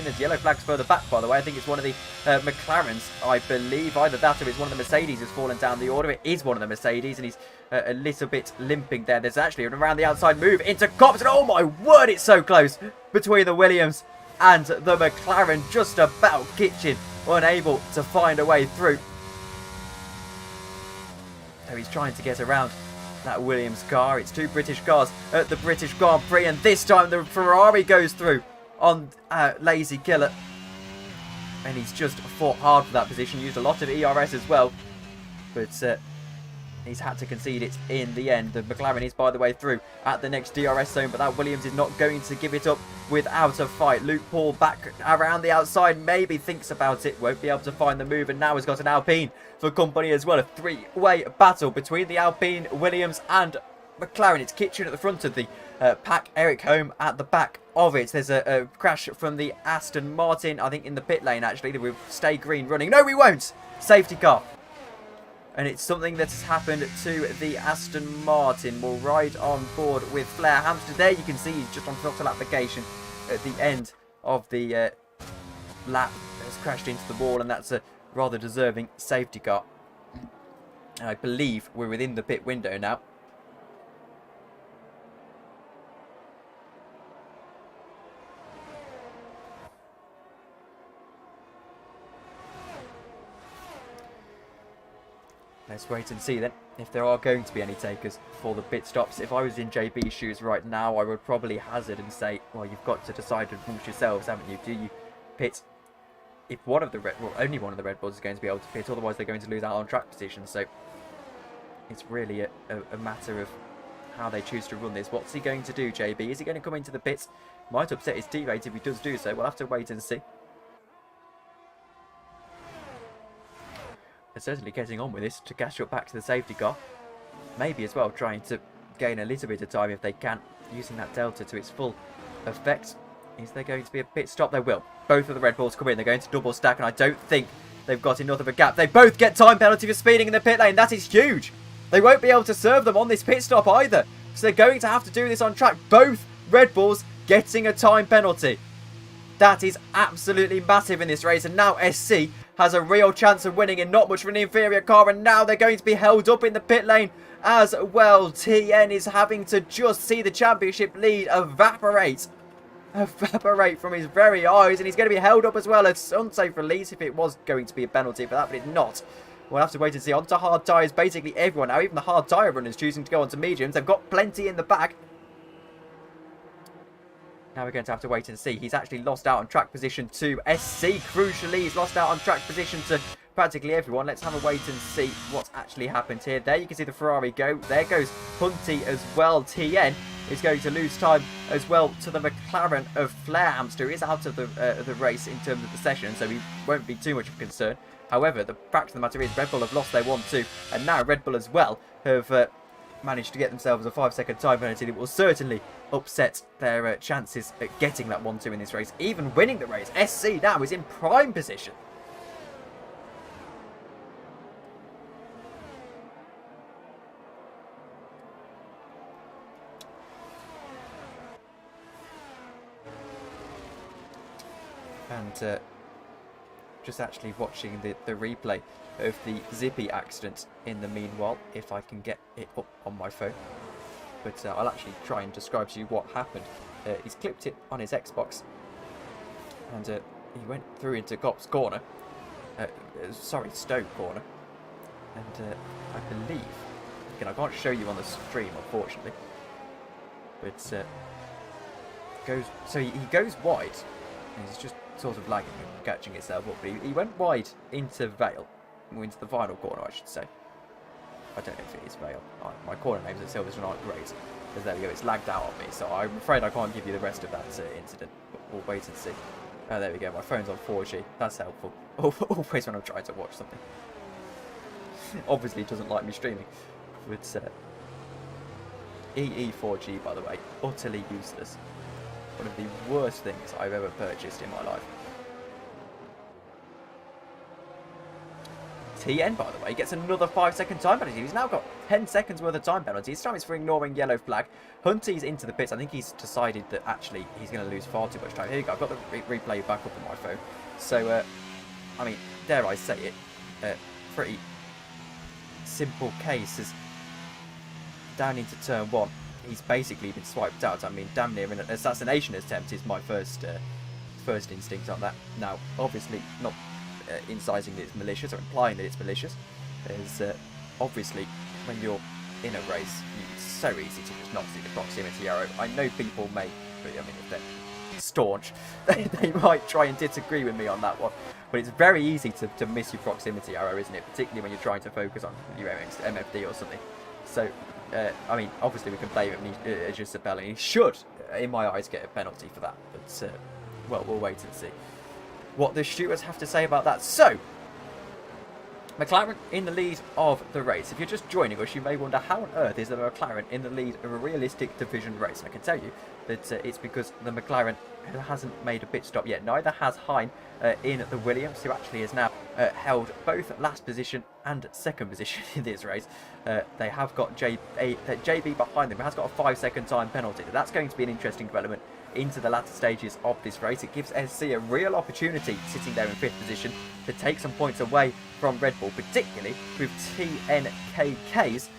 There's yellow flags further back, by the way. I think it's one of the McLarens, I believe. Either that or it's one of the Mercedes has fallen down the order. It is one of the Mercedes, and he's a little bit limping there. There's actually an around the outside move into Cops, and oh my word, it's so close between the Williams and the McLaren. Just about kitchen, unable to find a way through. So he's trying to get around that Williams car. It's 2 British cars at the British Grand Prix, and this time the Ferrari goes through on Lazy Killer. And he's just fought hard for that position, used a lot of ERS as well. But he's had to concede it in the end. The McLaren is, by the way, through at the next DRS zone, but that Williams is not going to give it up without a fight. Luke Paul back around the outside, maybe thinks about it, won't be able to find the move, and now has got an Alpine for company as well. A 3-way battle between the Alpine, Williams and McLaren. It's Kitchen at the front of the pack, Eric Home at the back of it. There's a crash from the Aston Martin, I think in the pit lane actually. We'll stay green running. No, we won't! Safety car. And it's something that has happened to the Aston Martin. We'll ride on board with Flair Hamster. There you can see he's just on throttle application at the end of the lap. Has crashed into the wall, and that's a rather deserving safety car. And I believe we're within the pit window now. Let's wait and see then if there are going to be any takers for the pit stops. If I was in JB's shoes right now, I would probably hazard and say, well, you've got to decide amongst yourselves, haven't you? Do you pit if one of the only one of the Red Bulls is going to be able to pit, otherwise they're going to lose out on track position. So it's really a matter of how they choose to run this. What's he going to do, JB? Is he going to come into the pits? Might upset his teammate if he does do so. We'll have to wait and see. They're certainly getting on with this to catch up back to the safety car. Maybe as well trying to gain a little bit of time if they can, using that delta to its full effect. Is there going to be a pit stop? There will. Both of the Red Bulls come in. They're going to double stack, and I don't think they've got enough of a gap. They both get time penalty for speeding in the pit lane. That is huge. They won't be able to serve them on this pit stop either. So they're going to have to do this on track. Both Red Bulls getting a time penalty. That is absolutely massive in this race. And now SC has a real chance of winning in not much of an inferior car. And now they're going to be held up in the pit lane as well. TN is having to just see the championship lead evaporate from his very eyes. And he's going to be held up as well. It's unsafe release if it was going to be a penalty for that, but it's not. We'll have to wait and see. Onto hard tyres, basically everyone now, even the hard tyre runners choosing to go onto mediums. They've got plenty in the back. Now we're going to have to wait and see. He's actually lost out on track position to SC. Crucially, he's lost out on track position to practically everyone. Let's have a wait and see what's actually happened here. There you can see the Ferrari go. There goes Hunty as well. TN is going to lose time as well to the McLaren of Flair Hamster. He is out of the race in terms of the session, so he won't be too much of a concern. However, the fact of the matter is Red Bull have lost their 1-2, and now Red Bull as well have managed to get themselves a 5-second time penalty that will certainly upset their chances at getting that 1-2 in this race, even winning the race. SC now is in prime position. And just actually watching the replay of the Zippy accident in the meanwhile, if I can get it up on my phone. But I'll actually try and describe to you what happened. He's clipped it on his Xbox, and he went through into Gop's corner. Stowe corner. And I believe, again, I can't show you on the stream, unfortunately. But he goes wide. And he's just sort of lagging and catching itself up. But he went wide into Vale, into the final corner, I should say. I don't know if it is Vale. My corner names at Silverstone aren't great. Because there we go, it's lagged out on me. So I'm afraid I can't give you the rest of that incident. But we'll wait and see. Oh, there we go, my phone's on 4G. That's helpful. Always when I'm trying to watch something. Obviously it doesn't like me streaming. But EE4G, by the way, utterly useless. One of the worst things I've ever purchased in my life. TN, by the way, gets another 5-second time penalty. He's now got 10 seconds worth of time penalty. This time it's for ignoring yellow flag. Hunty's into the pits. I think he's decided that actually he's going to lose far too much time. Here you go. I've got the replay back up on my phone. So, I mean, dare I say it, pretty simple case as down into turn 1. He's basically been swiped out. I mean, damn near an assassination attempt is my first instinct on that. Now, obviously, not incising that it's malicious or implying that it's malicious. There's obviously, when you're in a race, it's so easy to just not see the proximity arrow. I know people may, I mean, if they're staunch, they might try and disagree with me on that one. But it's very easy to miss your proximity arrow, isn't it? Particularly when you're trying to focus on your MFD or something. So, I mean, obviously we can blame him, just a penalty. He should, in my eyes, get a penalty for that. But, well, we'll wait and see what the stewards have to say about that. So, McLaren in the lead of the race. If you're just joining us, you may wonder how on earth is the McLaren in the lead of a realistic division race. I can tell you that it's because the McLaren hasn't made a pit stop yet. Neither has Hein in the Williams, who actually has now held both last position and second position in this race. They have got JB behind them, who has got a 5-second time penalty. That's going to be an interesting development into the latter stages of this race. It gives SC a real opportunity, sitting there in 5th position, to take some points away from Red Bull, particularly with TNKK's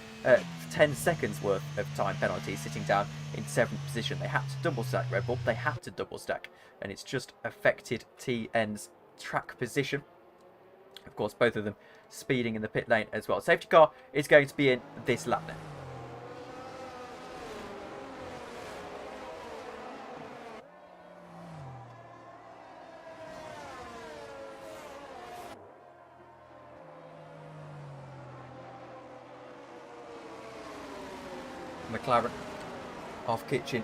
10 seconds worth of time penalty, sitting down in 7th position. They had to double stack Red Bull, they had to double stack, and it's just affected TN's track position. Of course, both of them speeding in the pit lane as well. Safety car is going to be in this lap then. McLaren off kitchen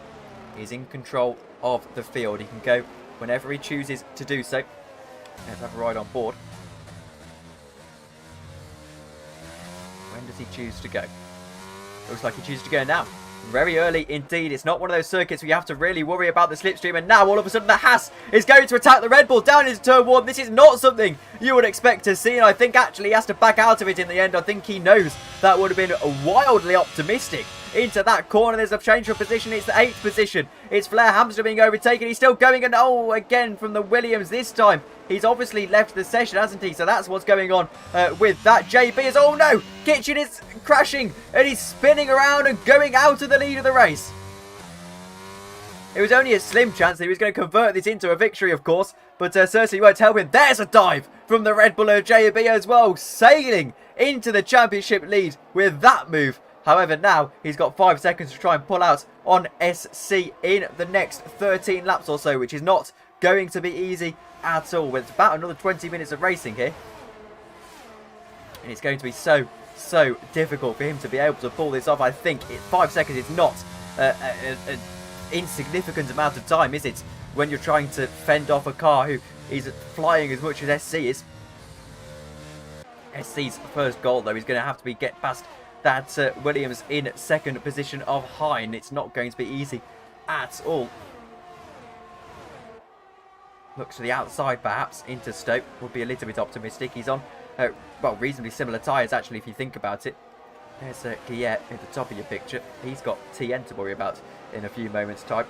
is in control of the field. He can go whenever he chooses to do so. Let's have a ride on board. When does he choose to go? Looks like he chooses to go now. Very early indeed. It's not one of those circuits where you have to really worry about the slipstream, and now all of a sudden the Haas is going to attack the Red Bull down into turn 1. This is not something you would expect to see, and I think actually he has to back out of it in the end. I think he knows that would have been wildly optimistic. Into that corner, there's a change of position. It's the 8th position. It's Flair Hamster being overtaken. He's still going, and oh, again from the Williams this time. He's obviously left the session, hasn't he? So that's what's going on with that. JB is, oh no, Kitchen is crashing, and he's spinning around and going out of the lead of the race. It was only a slim chance that he was going to convert this into a victory, of course, but certainly won't help him. There's a dive from the Red Bull JB as well, sailing into the championship lead with that move. However, now he's got 5 seconds to try and pull out on SC in the next 13 laps or so, which is not going to be easy at all. With about another 20 minutes of racing here. And it's going to be so difficult for him to be able to pull this off. I think 5 seconds is not an insignificant amount of time, is it? When you're trying to fend off a car who is flying as much as SC is. SC's first goal, though, is going to have to be get past that Williams in second position of Hein. It's not going to be easy at all. Looks to the outside, perhaps, into Stoke. Would be a little bit optimistic. He's on, well, reasonably similar tyres, actually, if you think about it. There's Guillet at the top of your picture. He's got TN to worry about in a few moments' time.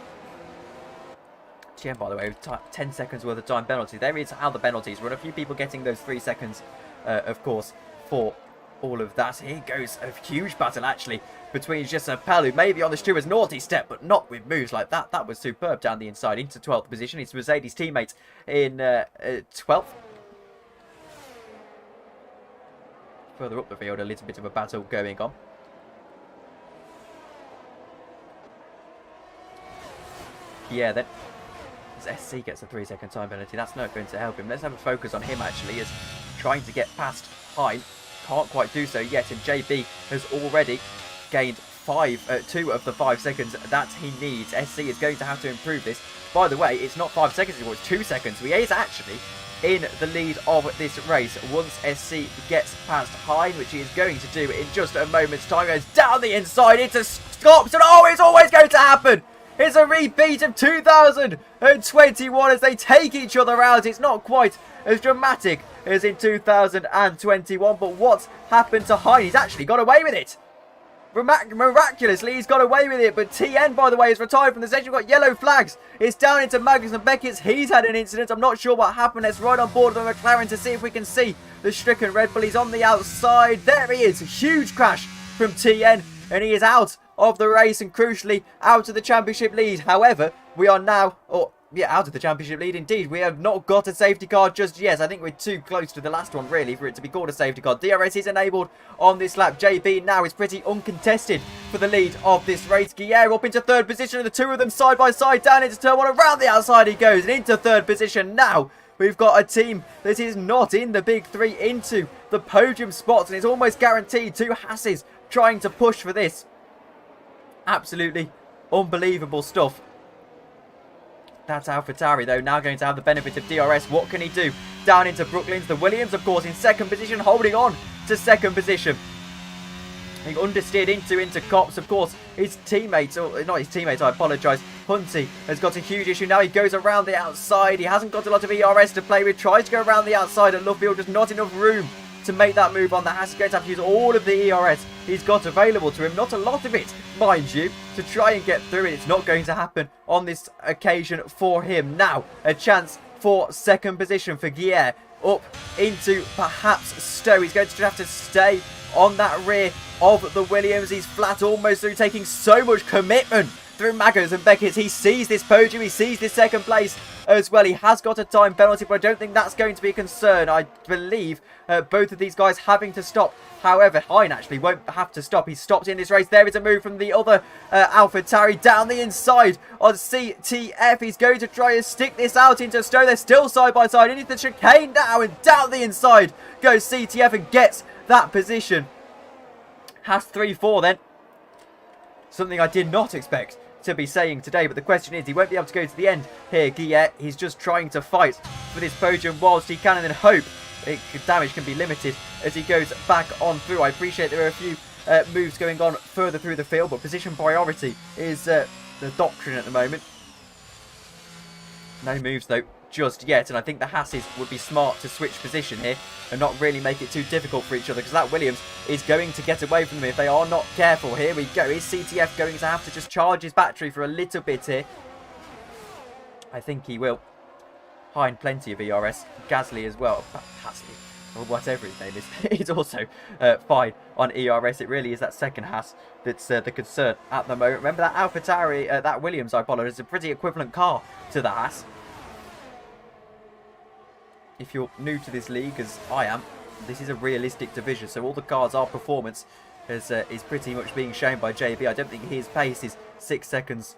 TN, by the way, with 10 seconds worth of time penalty. There is how the penalties run. A few people getting those 3 seconds, of course, for all of that. Here goes a huge battle, actually, between Jessup Pell, who may be on the steward's naughty step, but not with moves like that. That was superb down the inside into 12th position. It's Mercedes' teammate in 12th. Further up the field, a little bit of a battle going on. Yeah, then as SC gets a 3-second time penalty, that's not going to help him. Let's have a focus on him, actually, as trying to get past Hein. Can't quite do so yet, and JB has already gained 2 of the 5 seconds that he needs. SC is going to have to improve this. By the way, it's not 5 seconds anymore, it's 2 seconds. So he is actually in the lead of this race once SC gets past Hein, which he is going to do in just a moment's time. Goes down the inside into Scops, and oh, it's always going to happen. It's a repeat of 2021 as they take each other out. It's not quite as dramatic as in 2021, but what's happened to Hein? He's actually got away with it. Miraculously, he's got away with it, but TN, by the way, is retired from the session. We've got yellow flags. It's down into Magnus and Beckett's. He's had an incident. I'm not sure what happened. Let's ride on board the McLaren to see if we can see the stricken Red Bull. He's on the outside. There he is. A huge crash from TN, and he is out of the race and crucially out of the championship lead. However, we are now, or yeah, out of the championship lead indeed. We have not got a safety car just yet. I think we're too close to the last one, really, for it to be called a safety car. DRS is enabled on this lap. JB now is pretty uncontested for the lead of this race. Guillermo up into third position, and the two of them side by side down into turn one. Around the outside he goes, and into third position now. We've got a team that is not in the big three into the podium spots, and it's almost guaranteed. Two Hasses trying to push for this. Absolutely unbelievable stuff. That's AlphaTauri, though, now going to have the benefit of DRS. What can he do? Down into Brooklands. The Williams, of course, in second position, holding on to second position. He understeered into Cops, of course. His teammates, or not his teammates, I apologise. Hunty has got a huge issue now. He goes around the outside. He hasn't got a lot of ERS to play with. Tries to go around the outside at Luffield. Just not enough room to make that move on the Haas. He's going to have to use all of the ERS he's got available to him. Not a lot of it, mind you, to try and get through it. It's not going to happen on this occasion for him. Now, a chance for second position for Guillermo. Up into perhaps Stowe. He's going to have to stay on that rear of the Williams. He's flat almost through, taking so much commitment through Magos and Beckett's. He sees this podium. He sees this second place as well. He has got a time penalty, but I don't think that's going to be a concern. I believe both of these guys having to stop. However, Hein actually won't have to stop. He's stopped in this race. There is a move from the other AlphaTauri down the inside on CTF. He's going to try and stick this out into Stowe. They're still side by side into the chicane now, and down the inside goes CTF and gets that position. Has 3-4 then. Something I did not expect to be saying today, but the question is, he won't be able to go to the end here. Guillermo, he's just trying to fight for this podium whilst he can, and then hope damage can be limited as he goes back on through. I appreciate there are a few moves going on further through the field, but position priority is the doctrine at the moment. No moves though just yet, and I think the Hasses would be smart to switch position here and not really make it too difficult for each other, because that Williams is going to get away from them if they are not careful. Here we go. Is CTF going to have to just charge his battery for a little bit here? I think he will. Hein, plenty of ERS. Gasly as well. Hasley, or whatever his name is, he's also fine on ERS. It really is that second Haas that's the concern at the moment. Remember that AlphaTauri, that Williams, I apologise, is a pretty equivalent car to the Haas. If you're new to this league, as I am, this is a realistic division, so all the cars are performance is pretty much being shown by JB. I don't think his pace is 6 seconds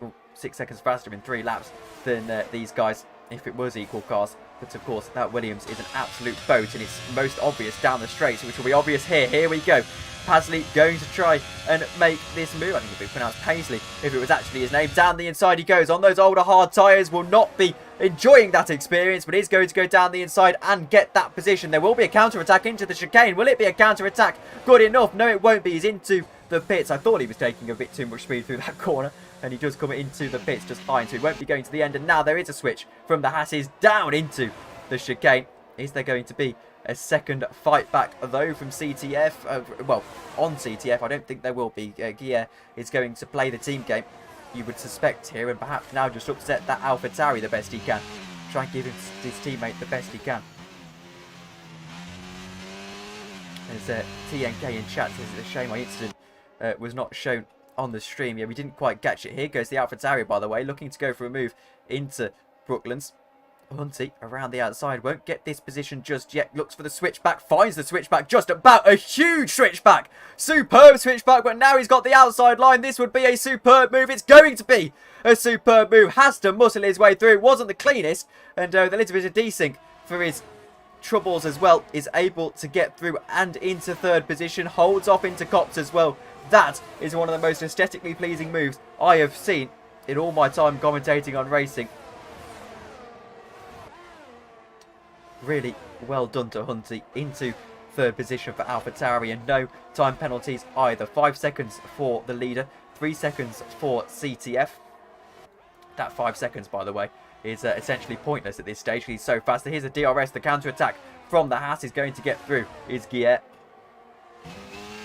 faster in 3 laps than these guys if it was equal cars. But of course, that Williams is an absolute boat, and it's most obvious down the straight, which will be obvious here. Here we go. Pasley going to try and make this move. I think it would be pronounced Paisley if it was actually his name. Down the inside he goes on those older hard tyres. Will not be enjoying that experience, but is going to go down the inside and get that position. There will be a counter-attack into the chicane. Will it be a counter-attack good enough? No, it won't be. He's into the pits. I thought he was taking a bit too much speed through that corner, and he does come into the pits just fine, so he won't be going to the end. And now there is a switch from the Hasses down into the chicane. Is there going to be a second fight back, though, from CTF? Well, on CTF, I don't think there will be. Guillermo is going to play the team game, you would suspect here, and perhaps now just upset that AlphaTauri the best he can. Try and give his teammate the best he can. As TNK in chat says it's a shame my incident was not shown on the stream. Yeah, we didn't quite catch it. Here goes the AlphaTauri, by the way, looking to go for a move into Brooklands. Hunty around the outside, won't get this position just yet. Looks for the switchback, finds the switchback just about. A huge switchback, superb switchback, but now he's got the outside line. This would be a superb move. It's going to be a superb move. Has to muscle his way through. It wasn't the cleanest, and the little bit of desync for his troubles as well is able to get through and into third position. Holds off into Cops as well. That is one of the most aesthetically pleasing moves I have seen in all my time commentating on racing. Really well done to Hunty into third position for AlphaTauri, and no time penalties either. 5 seconds for the leader, 3 seconds for CTF. That 5 seconds, by the way, is essentially pointless at this stage. He's so fast. Here's a DRS. The counter-attack from the Haas is going to get through. Is Guillermo.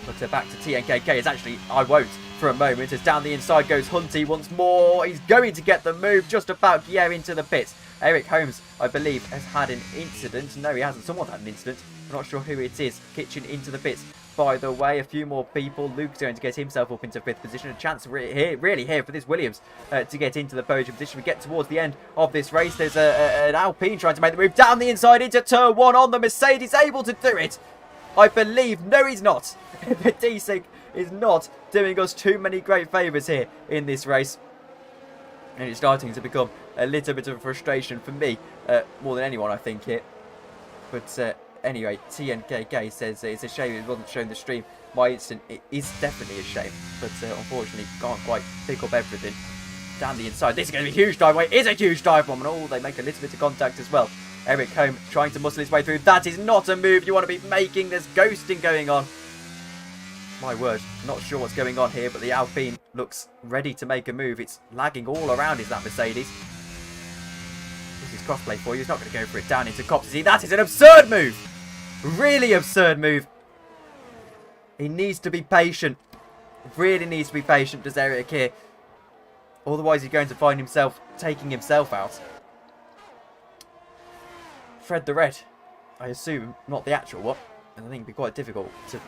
But back to TNKK. Is actually, I won't for a moment, as down the inside goes Hunty once more. He's going to get the move just about. Guillermo into the pits. Eric Holmes, I believe, has had an incident. No, he hasn't. Someone had an incident. I'm not sure who it is. Kitchen into the pits by the way. A few more people. Luke's going to get himself up into 5th position. A chance really here for this Williams to get into the podium position. We get towards the end of this race. There's an Alpine trying to make the move down the inside into turn 1 on the Mercedes. Able to do it, I believe. No, he's not. The D6 is not doing us too many great favours here in this race. And it's starting to become a little bit of a frustration for me, more than anyone, I think, here. But anyway, TNKK says it's a shame it wasn't shown the stream. My instant, it is definitely a shame. But unfortunately, can't quite pick up everything down the inside. This is going to be a huge dive away. It is a huge dive bomb. And oh, they make a little bit of contact as well. Eric Holm trying to muscle his way through. That is not a move you want to be making. There's ghosting going on. My word, not sure what's going on here, but the Alpine looks ready to make a move. It's lagging all around, is that Mercedes. This is crossplay for you. He's not going to go for it down into Cops. See, that is an absurd move. Really absurd move. He needs to be patient. Really needs to be patient, does Eric here. Otherwise, he's going to find himself taking himself out. Fred the Red, I assume, not the actual one. And I think it'd be quite difficult to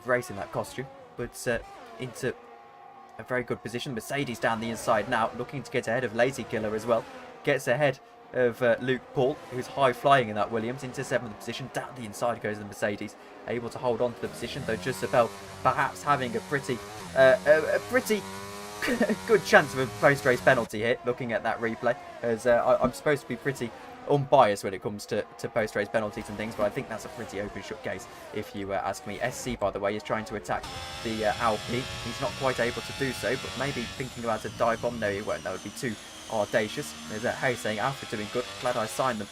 race in that costume, but into a very good position. Mercedes down the inside now, looking to get ahead of Lazy Killer as well. Gets ahead of Luke Paul, who's high flying in that Williams, into 7th position. Down the inside goes the Mercedes, able to hold on to the position, though Jezebel perhaps having a pretty good chance of a post-race penalty here, looking at that replay, as I'm supposed to be pretty unbiased when it comes to post-race penalties and things, but I think that's a pretty open-shut case, if you ask me. SC, by the way, is trying to attack the Alpine. He's not quite able to do so, but maybe thinking about a dive bomb. No, he won't. That would be too audacious. There's Hay saying, Alpha doing good. Glad I signed them.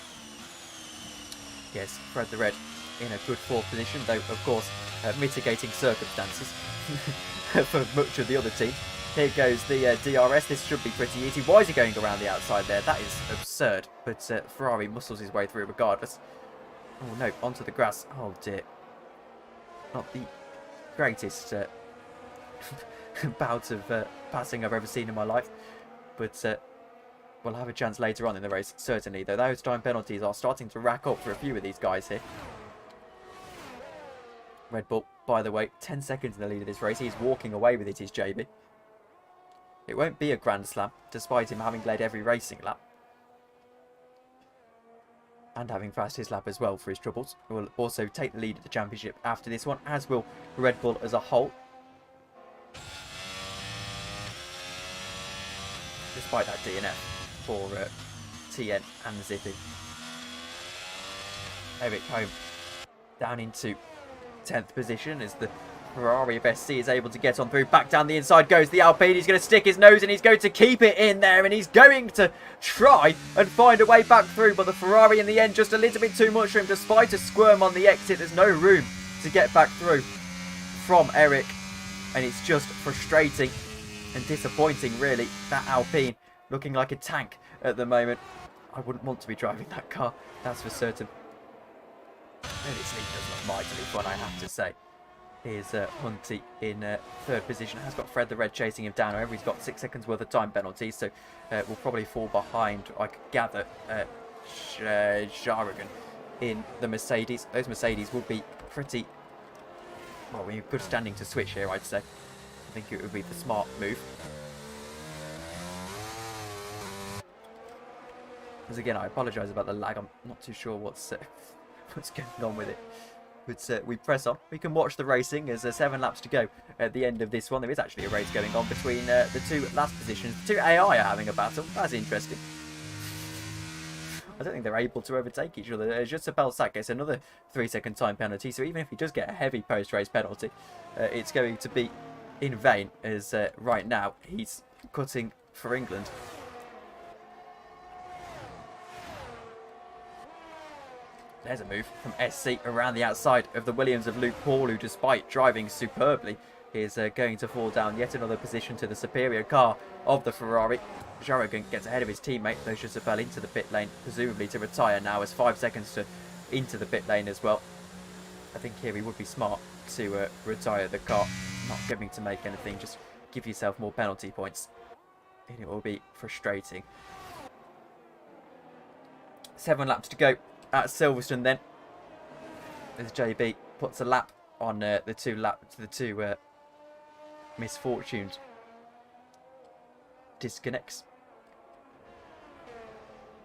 Yes, Fred the Red in a good 4th position, though, of course, mitigating circumstances for much of the other team. Here goes the DRS. This should be pretty easy. Why is he going around the outside there? That is absurd. But Ferrari muscles his way through regardless. Oh no, onto the grass. Oh dear. Not the greatest bout of passing I've ever seen in my life. But we'll have a chance later on in the race, certainly. Though those time penalties are starting to rack up for a few of these guys here. Red Bull, by the way, 10 seconds in the lead of this race. He's walking away with it, is JB. It won't be a Grand Slam, despite him having led every racing lap. And having passed his lap as well for his troubles. He will also take the lead of the championship after this one, as will Red Bull as a whole. Despite that DNF for TN and Zippy. Eric Holm down into 10th position as the Ferrari of SC is able to get on through. Back down the inside goes the Alpine. He's going to stick his nose and he's going to keep it in there, and he's going to try and find a way back through, but the Ferrari in the end just a little bit too much for him. Despite a squirm on the exit, there's no room to get back through from Eric, and it's just frustrating and disappointing really. That Alpine looking like a tank at the moment. I wouldn't want to be driving that car, that's for certain. And this league does look mightily fun, I have to say. Here's Hunty in 3rd position. Has got Fred the Red chasing him down. However, he's got 6 seconds worth of time penalties, so will probably fall behind, I could gather, Jaragan in the Mercedes. Those Mercedes will be pretty, well, we're in good standing to switch here, I'd say. I think it would be the smart move. Because again, I apologise about the lag. I'm not too sure what's going on with it. But we press on. We can watch the racing. There's 7 laps to go at the end of this one. There is actually a race going on between the 2 last positions. The 2 AI are having a battle. That's interesting. I don't think they're able to overtake each other. Just Belsac gets another 3-second time penalty. So even if he does get a heavy post-race penalty, it's going to be in vain, as right now he's cutting for England. There's a move from SC around the outside of the Williams of Luke Paul, who, despite driving superbly, is going to fall down yet another position to the superior car of the Ferrari. Jaragan gets ahead of his teammate, though Jezebel into the pit lane, presumably to retire now, as 5 seconds to into the pit lane as well. I think here he would be smart to retire the car, not going to make anything, just give yourself more penalty points. And it will be frustrating. 7 laps to go at Silverstone then. There's JB puts a lap on the two misfortuned disconnects.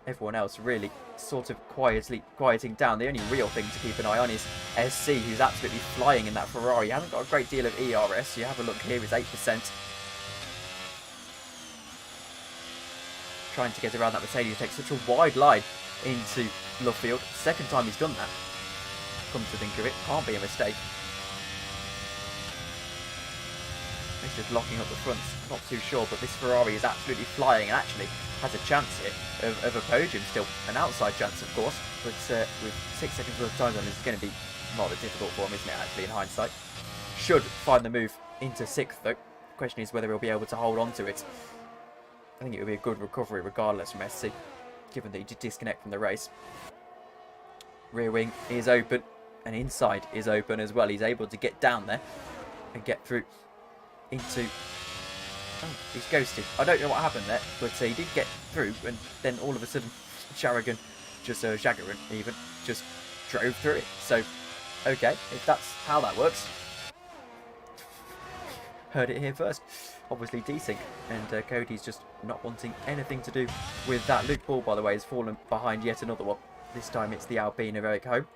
Everyone else really sort of quieting down. The only real thing to keep an eye on is SC, who's absolutely flying in that Ferrari. He hasn't got a great deal of ERS. You have a look here, it's 8%. Trying to get around that Mercedes, takes such a wide line into left field. Second time he's done that. Come to think of it, can't be a mistake. He's just locking up the fronts, not too sure, but this Ferrari is absolutely flying and actually has a chance here of a podium still. An outside chance, of course, but with 6 seconds of time on, it's going to be rather difficult for him, isn't it, actually, in hindsight. Should find the move into 6th, though. The question is whether he'll be able to hold on to it. I think it would be a good recovery regardless from SC, given that he did disconnect from the race. Rear wing is open, and inside is open as well. He's able to get down there and get through into... Oh, he's ghosted. I don't know what happened there, but he did get through, and then all of a sudden, Shagaran even, just drove through it. So, okay, if that's how that works. Heard it here first. Obviously desync, and Cody's just not wanting anything to do with that. Luke Ball, by the way, has fallen behind yet another one. This time it's the Alpine of Eric Home.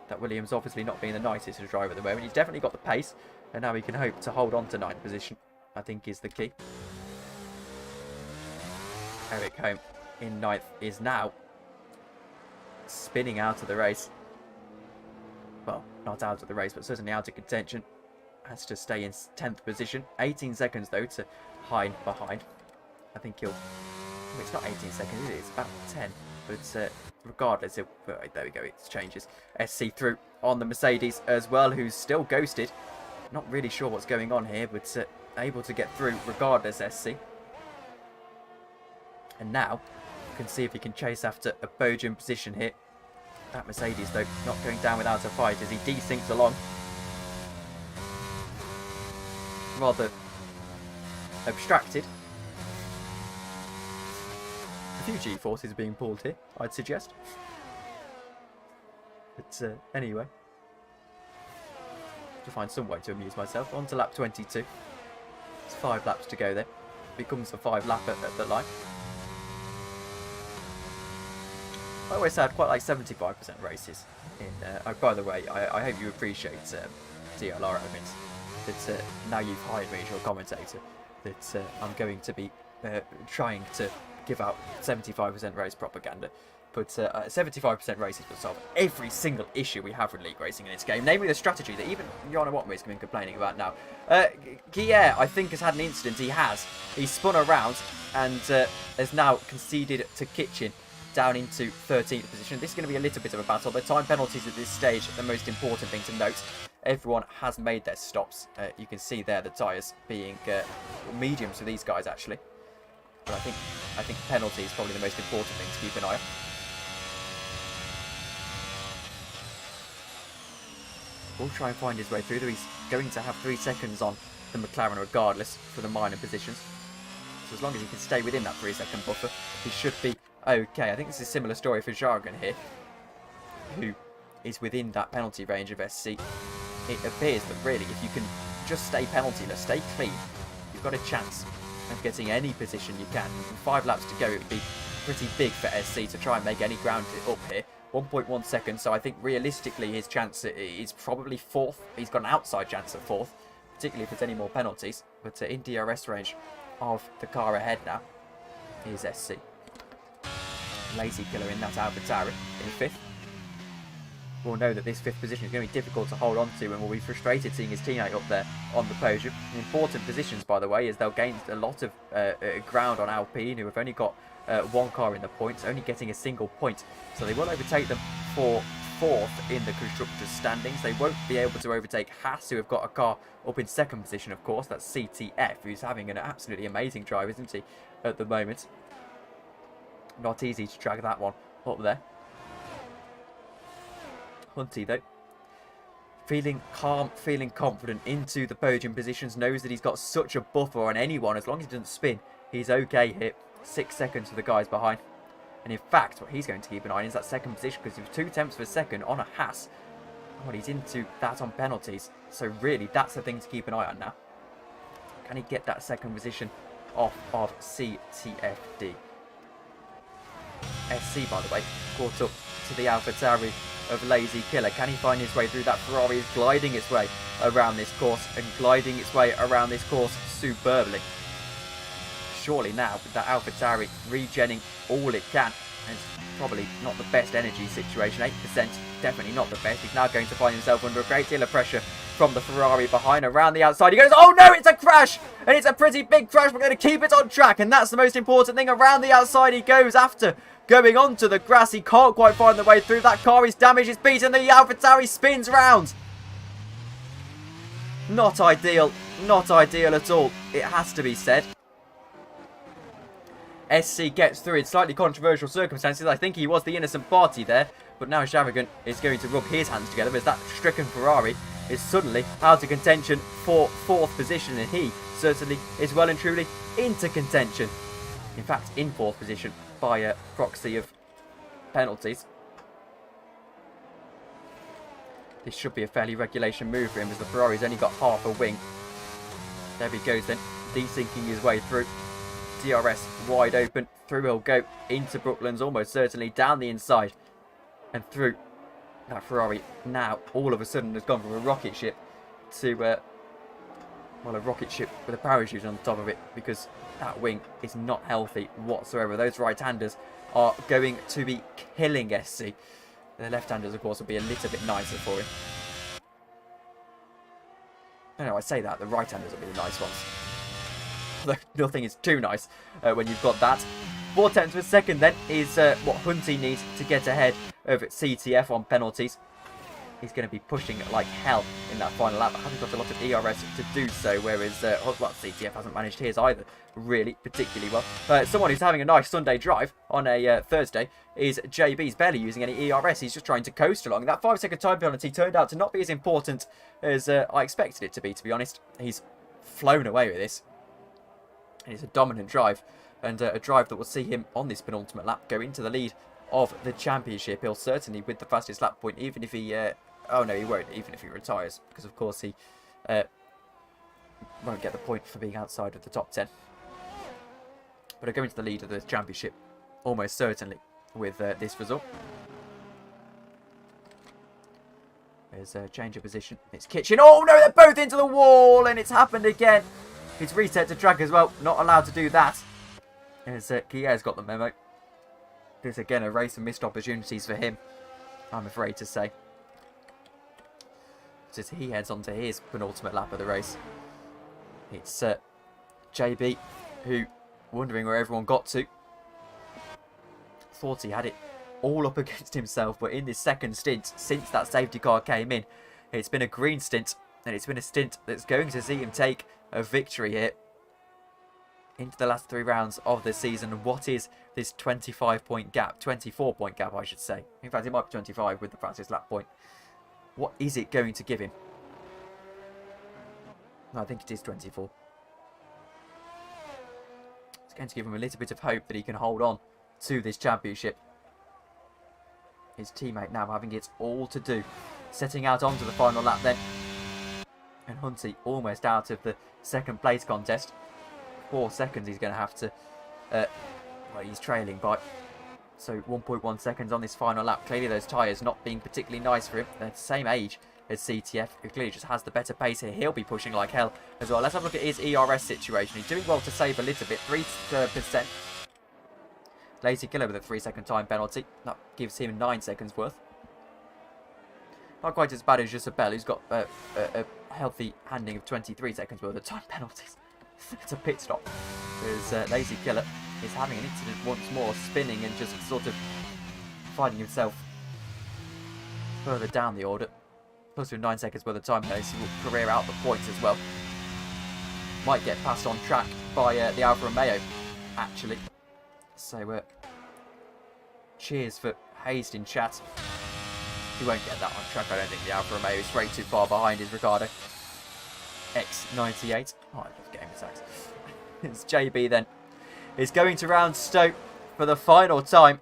That Williams obviously not being the nicest of driver at the moment. He's definitely got the pace, and now he can hope to hold on to 9th position, I think is the key. Eric Home in 9th is now spinning out of the race. Well, not out of the race, but certainly out of contention. Has to stay in 10th position. 18 seconds, though, to hide behind. I think he'll... Well, it's not 18 seconds, is it? It's about 10. But regardless, right, there we go, it changes. SC through on the Mercedes as well, who's still ghosted. Not really sure what's going on here, but able to get through regardless, SC. And now, you can see if he can chase after a podium position here. That Mercedes, though, not going down without a fight as he desyncs along. Rather abstracted. A few G-forces being pulled here, I'd suggest. But anyway, to find some way to amuse myself. On to lap 22. It's 5 laps to go there. Becomes the 5 lap at the line. I always say I'd quite like 75% races. By the way, I hope you appreciate DLR admins. That now you've hired me as your commentator, that I'm going to be trying to give out 75% race propaganda. But 75% races will solve every single issue we have with league racing in this game, namely the strategy that even Johanna Watmer has been complaining about now. Guillermo, I think, has had an incident. He's spun around and has now conceded to Kitchen down into 13th position. This is going to be a little bit of a battle. The time penalties at this stage are the most important thing to note. Everyone has made their stops. You can see there the tyres being mediums for these guys, actually. But I think penalty is probably the most important thing to keep an eye on. Will try and find his way through, though he's going to have 3 seconds on the McLaren regardless for the minor positions. So as long as he can stay within that 3-second buffer, he should be okay. I think this is a similar story for Jargon here, who is within that penalty range of SC. It appears that really, if you can just stay penaltyless, stay clean, you've got a chance of getting any position you can. With 5 laps to go, it would be pretty big for SC to try and make any ground up here. 1.1 seconds, so I think realistically his chance is probably 4th. He's got an outside chance of 4th, particularly if there's any more penalties. But in DRS range of the car ahead now is SC. Lazy Killer in that AlphaTauri in 5th. We'll know that this 5th position is going to be difficult to hold on to, and will be frustrated seeing his teammate up there on the podium. In important positions, by the way, as they'll gain a lot of ground on Alpine, who have only got 1 car in the points, only getting a single point. So they will overtake them for 4th in the constructors' standings. They won't be able to overtake Haas, who have got a car up in 2nd position, of course. That's CTF, who's having an absolutely amazing drive, isn't he, at the moment. Not easy to drag that one up there. Hunty, though, feeling calm, feeling confident into the podium positions, knows that he's got such a buffer on anyone. As long as he doesn't spin, he's okay here. 6 seconds for the guys behind. And in fact, what he's going to keep an eye on is that 2nd position, because he was 2 tenths of a second on a Haas. Well, he's into that on penalties. So really, that's the thing to keep an eye on now. Can he get that second position off of CTFD? SC, by the way, caught up to the AlphaTauri of Lazy Killer. Can he find his way through? That Ferrari is gliding its way around this course and gliding its way around this course superbly. Surely now, with that AlphaTauri regenning all it can, and it's probably not the best energy situation, 8%, definitely not the best. He's now going to find himself under a great deal of pressure from the Ferrari behind. Around the outside he goes. Oh no, it's a crash, and it's a pretty big crash. We're going to keep it on track, and that's the most important thing. Around the outside he goes after going onto the grass. He can't quite find the way through. That car is damaged, it's beaten. The AlphaTauri spins round. Not ideal at all, it has to be said. SC gets through in slightly controversial circumstances. I think he was the innocent party there, but now Chavagan is going to rub his hands together as that stricken Ferrari is suddenly out of contention for 4th position, and he certainly is well and truly into contention. In fact, in 4th position by a proxy of penalties. This should be a fairly regulation move for him, as the Ferrari's only got half a wing. There he goes then, desinking his way through. DRS wide open, through he'll go into Brooklands, almost certainly down the inside and through. That Ferrari now all of a sudden has gone from a rocket ship to well, a rocket ship with a parachute on top of it, because that wing is not healthy whatsoever. Those right-handers are going to be killing SC. The left-handers, of course, will be a little bit nicer for him. No, I say that, the right-handers will be the nice ones. Although nothing is too nice when you've got that. 4/10 of a second then is what Hunty needs to get ahead of CTF on penalties. He's going to be pushing like hell in that final lap. Hasn't got a lot of ERS to do so, whereas well, CTF hasn't managed his either really particularly well. Someone who's having a nice Sunday drive on a Thursday is JB. He's barely using any ERS. He's just trying to coast along. That 5-second time penalty turned out to not be as important as I expected it to be honest. He's flown away with this. And it's a dominant drive, and a drive that will see him on this penultimate lap go into the lead of the championship. He'll certainly with the fastest lap point, even if he oh no, he won't, even if he retires, because of course he won't get the point for being outside of the top 10. But he'll go into the lead of the championship almost certainly with this result. There's a change of position. It's Kitchen. Oh no, they're both into the wall, and it's happened again. He's reset to track as well. Not allowed to do that. As Kia's got the memo. There's again a race of missed opportunities for him, I'm afraid to say. As he heads on to his penultimate lap of the race. It's JB, who, wondering where everyone got to. Thought he had it all up against himself, but in this second stint, since that safety car came in, it's been a green stint, and it's been a stint that's going to see him take a victory here into the last 3 rounds of the season. What is this 25-point gap? 24-point gap, I should say. In fact, it might be 25 with the fastest lap point. What is it going to give him? No, I think it is 24. It's going to give him a little bit of hope that he can hold on to this championship. His teammate now having it all to do. Setting out onto the final lap then. And Hunty almost out of the second place contest. 4 seconds he's going to have to... well, he's trailing by... So 1.1 seconds on this final lap. Clearly those tyres not being particularly nice for him. They're the same age as CTF, who clearly just has the better pace here. He'll be pushing like hell as well. Let's have a look at his ERS situation. He's doing well to save a little bit. 3%. Lazy Killer with a 3-second time penalty. That gives him 9 seconds worth. Not quite as bad as Josabel, who's got a healthy handing of 23 seconds worth of time penalties. It's a pit stop. Because Lazy Killer is having an incident once more, spinning and just sort of finding himself further down the order. Plus with 9 seconds worth of time penalties, he will career out the points as well. Might get passed on track by the Alfa Romeo, actually. So, cheers for Hazed in chat. He won't get that on track, I don't think. The Alfa Romeo is way too far behind his Ricardo. X98. Oh, I love game attacks. It's JB then. Is going to round Stoke for the final time.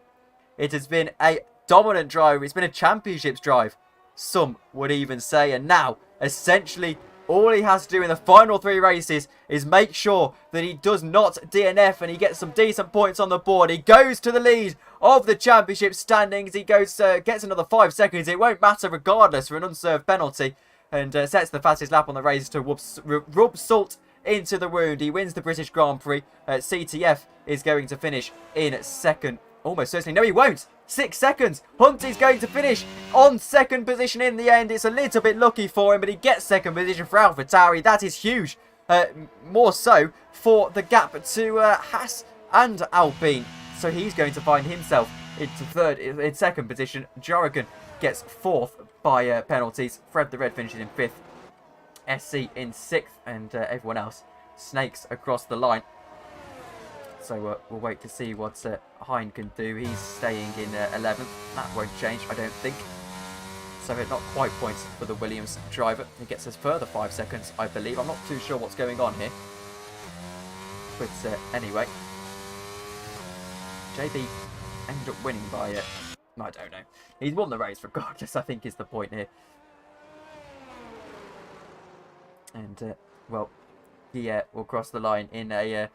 It has been a dominant drive. It's been a championships drive some would even say. And now, essentially, all he has to do in the final 3 races is make sure that he does not DNF and he gets some decent points on the board. He goes to the lead of the championship standings. He goes, gets another 5 seconds. It won't matter regardless for an unserved penalty. And sets the fastest lap on the race to rub salt into the wound. He wins the British Grand Prix. CTF is going to finish in second. Almost certainly. No, he won't. 6 seconds. Hunt is going to finish on second position in the end. It's a little bit lucky for him, but he gets second position for AlphaTauri. That is huge. More so for the gap to Haas and Alpine. So he's going to find himself in second position. Jaragan gets 4th by penalties. Fred the Red finishes in 5th. SC in 6th. And everyone else snakes across the line. So we'll wait to see what Hein can do. He's staying in 11th. That won't change, I don't think. So not quite points for the Williams driver. He gets us further 5 seconds, I believe. I'm not too sure what's going on here. But anyway. JB ended up winning by... I don't know. He's won the race regardless, I think is the point here. And, well, he will cross the line in a...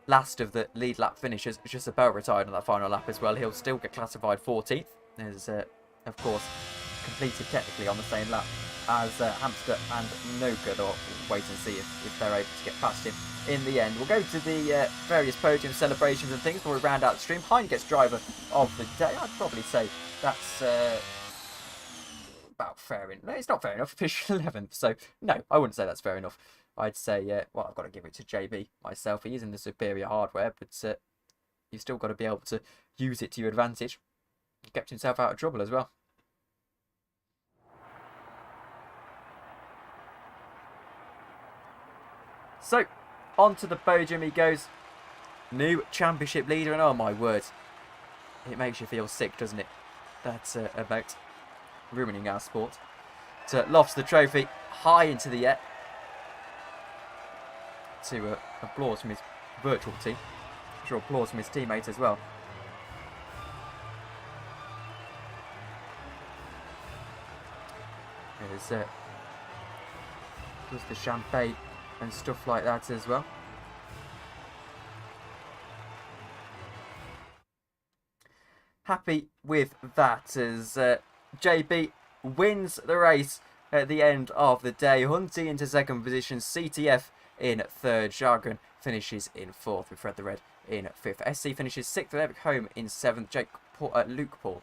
last of the lead lap finishers. Just about retired on that final lap as well. He'll still get classified 14th. As, of course, completed technically on the same lap as Hamster and Noka. We'll wait and see if they're able to get past him in the end. We'll go to the various podium celebrations and things before we round out the stream. Hein gets driver of the day. I'd probably say that's about fair enough. No, it's not fair enough. Finished 11th. So, no, I wouldn't say that's fair enough. I'd say, well, I've got to give it to JB myself. He is in the superior hardware, but you've still got to be able to use it to your advantage. He kept himself out of trouble as well. So, onto the podium he goes. New championship leader, and oh my word. It makes you feel sick, doesn't it? That's about ruining our sport. Lofts the trophy high into the air. To applause from his virtual team. I'm sure applause from his teammates as well. There's just the champagne and stuff like that as well. Happy with that as JB wins the race at the end of the day. Hunty into second position. CTF in 3rd. Jargon finishes in 4th with Fred the Red in 5th. SC finishes 6th with Epic Home in 7th. Luke Paul.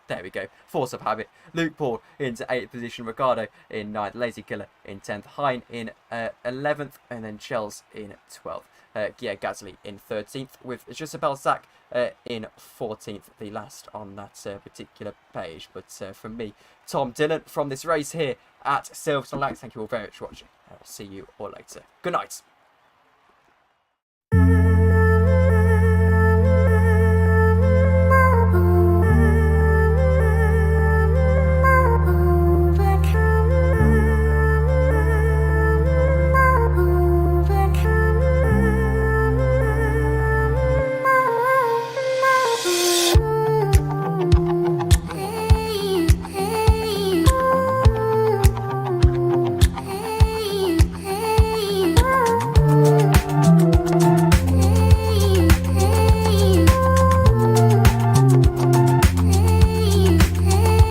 There we go. Force of habit. Luke Paul into 8th position. Ricardo in 9th. Lazy Killer in 10th. Hein in 11th. And then Chels in 12th. Gia Gasly in 13th with Josabel Sack in 14th, the last on that particular page. But from me, Tom Dillon, from this race here at Silverstone Lacs, thank you all very much for watching. I will see you all later. Good night.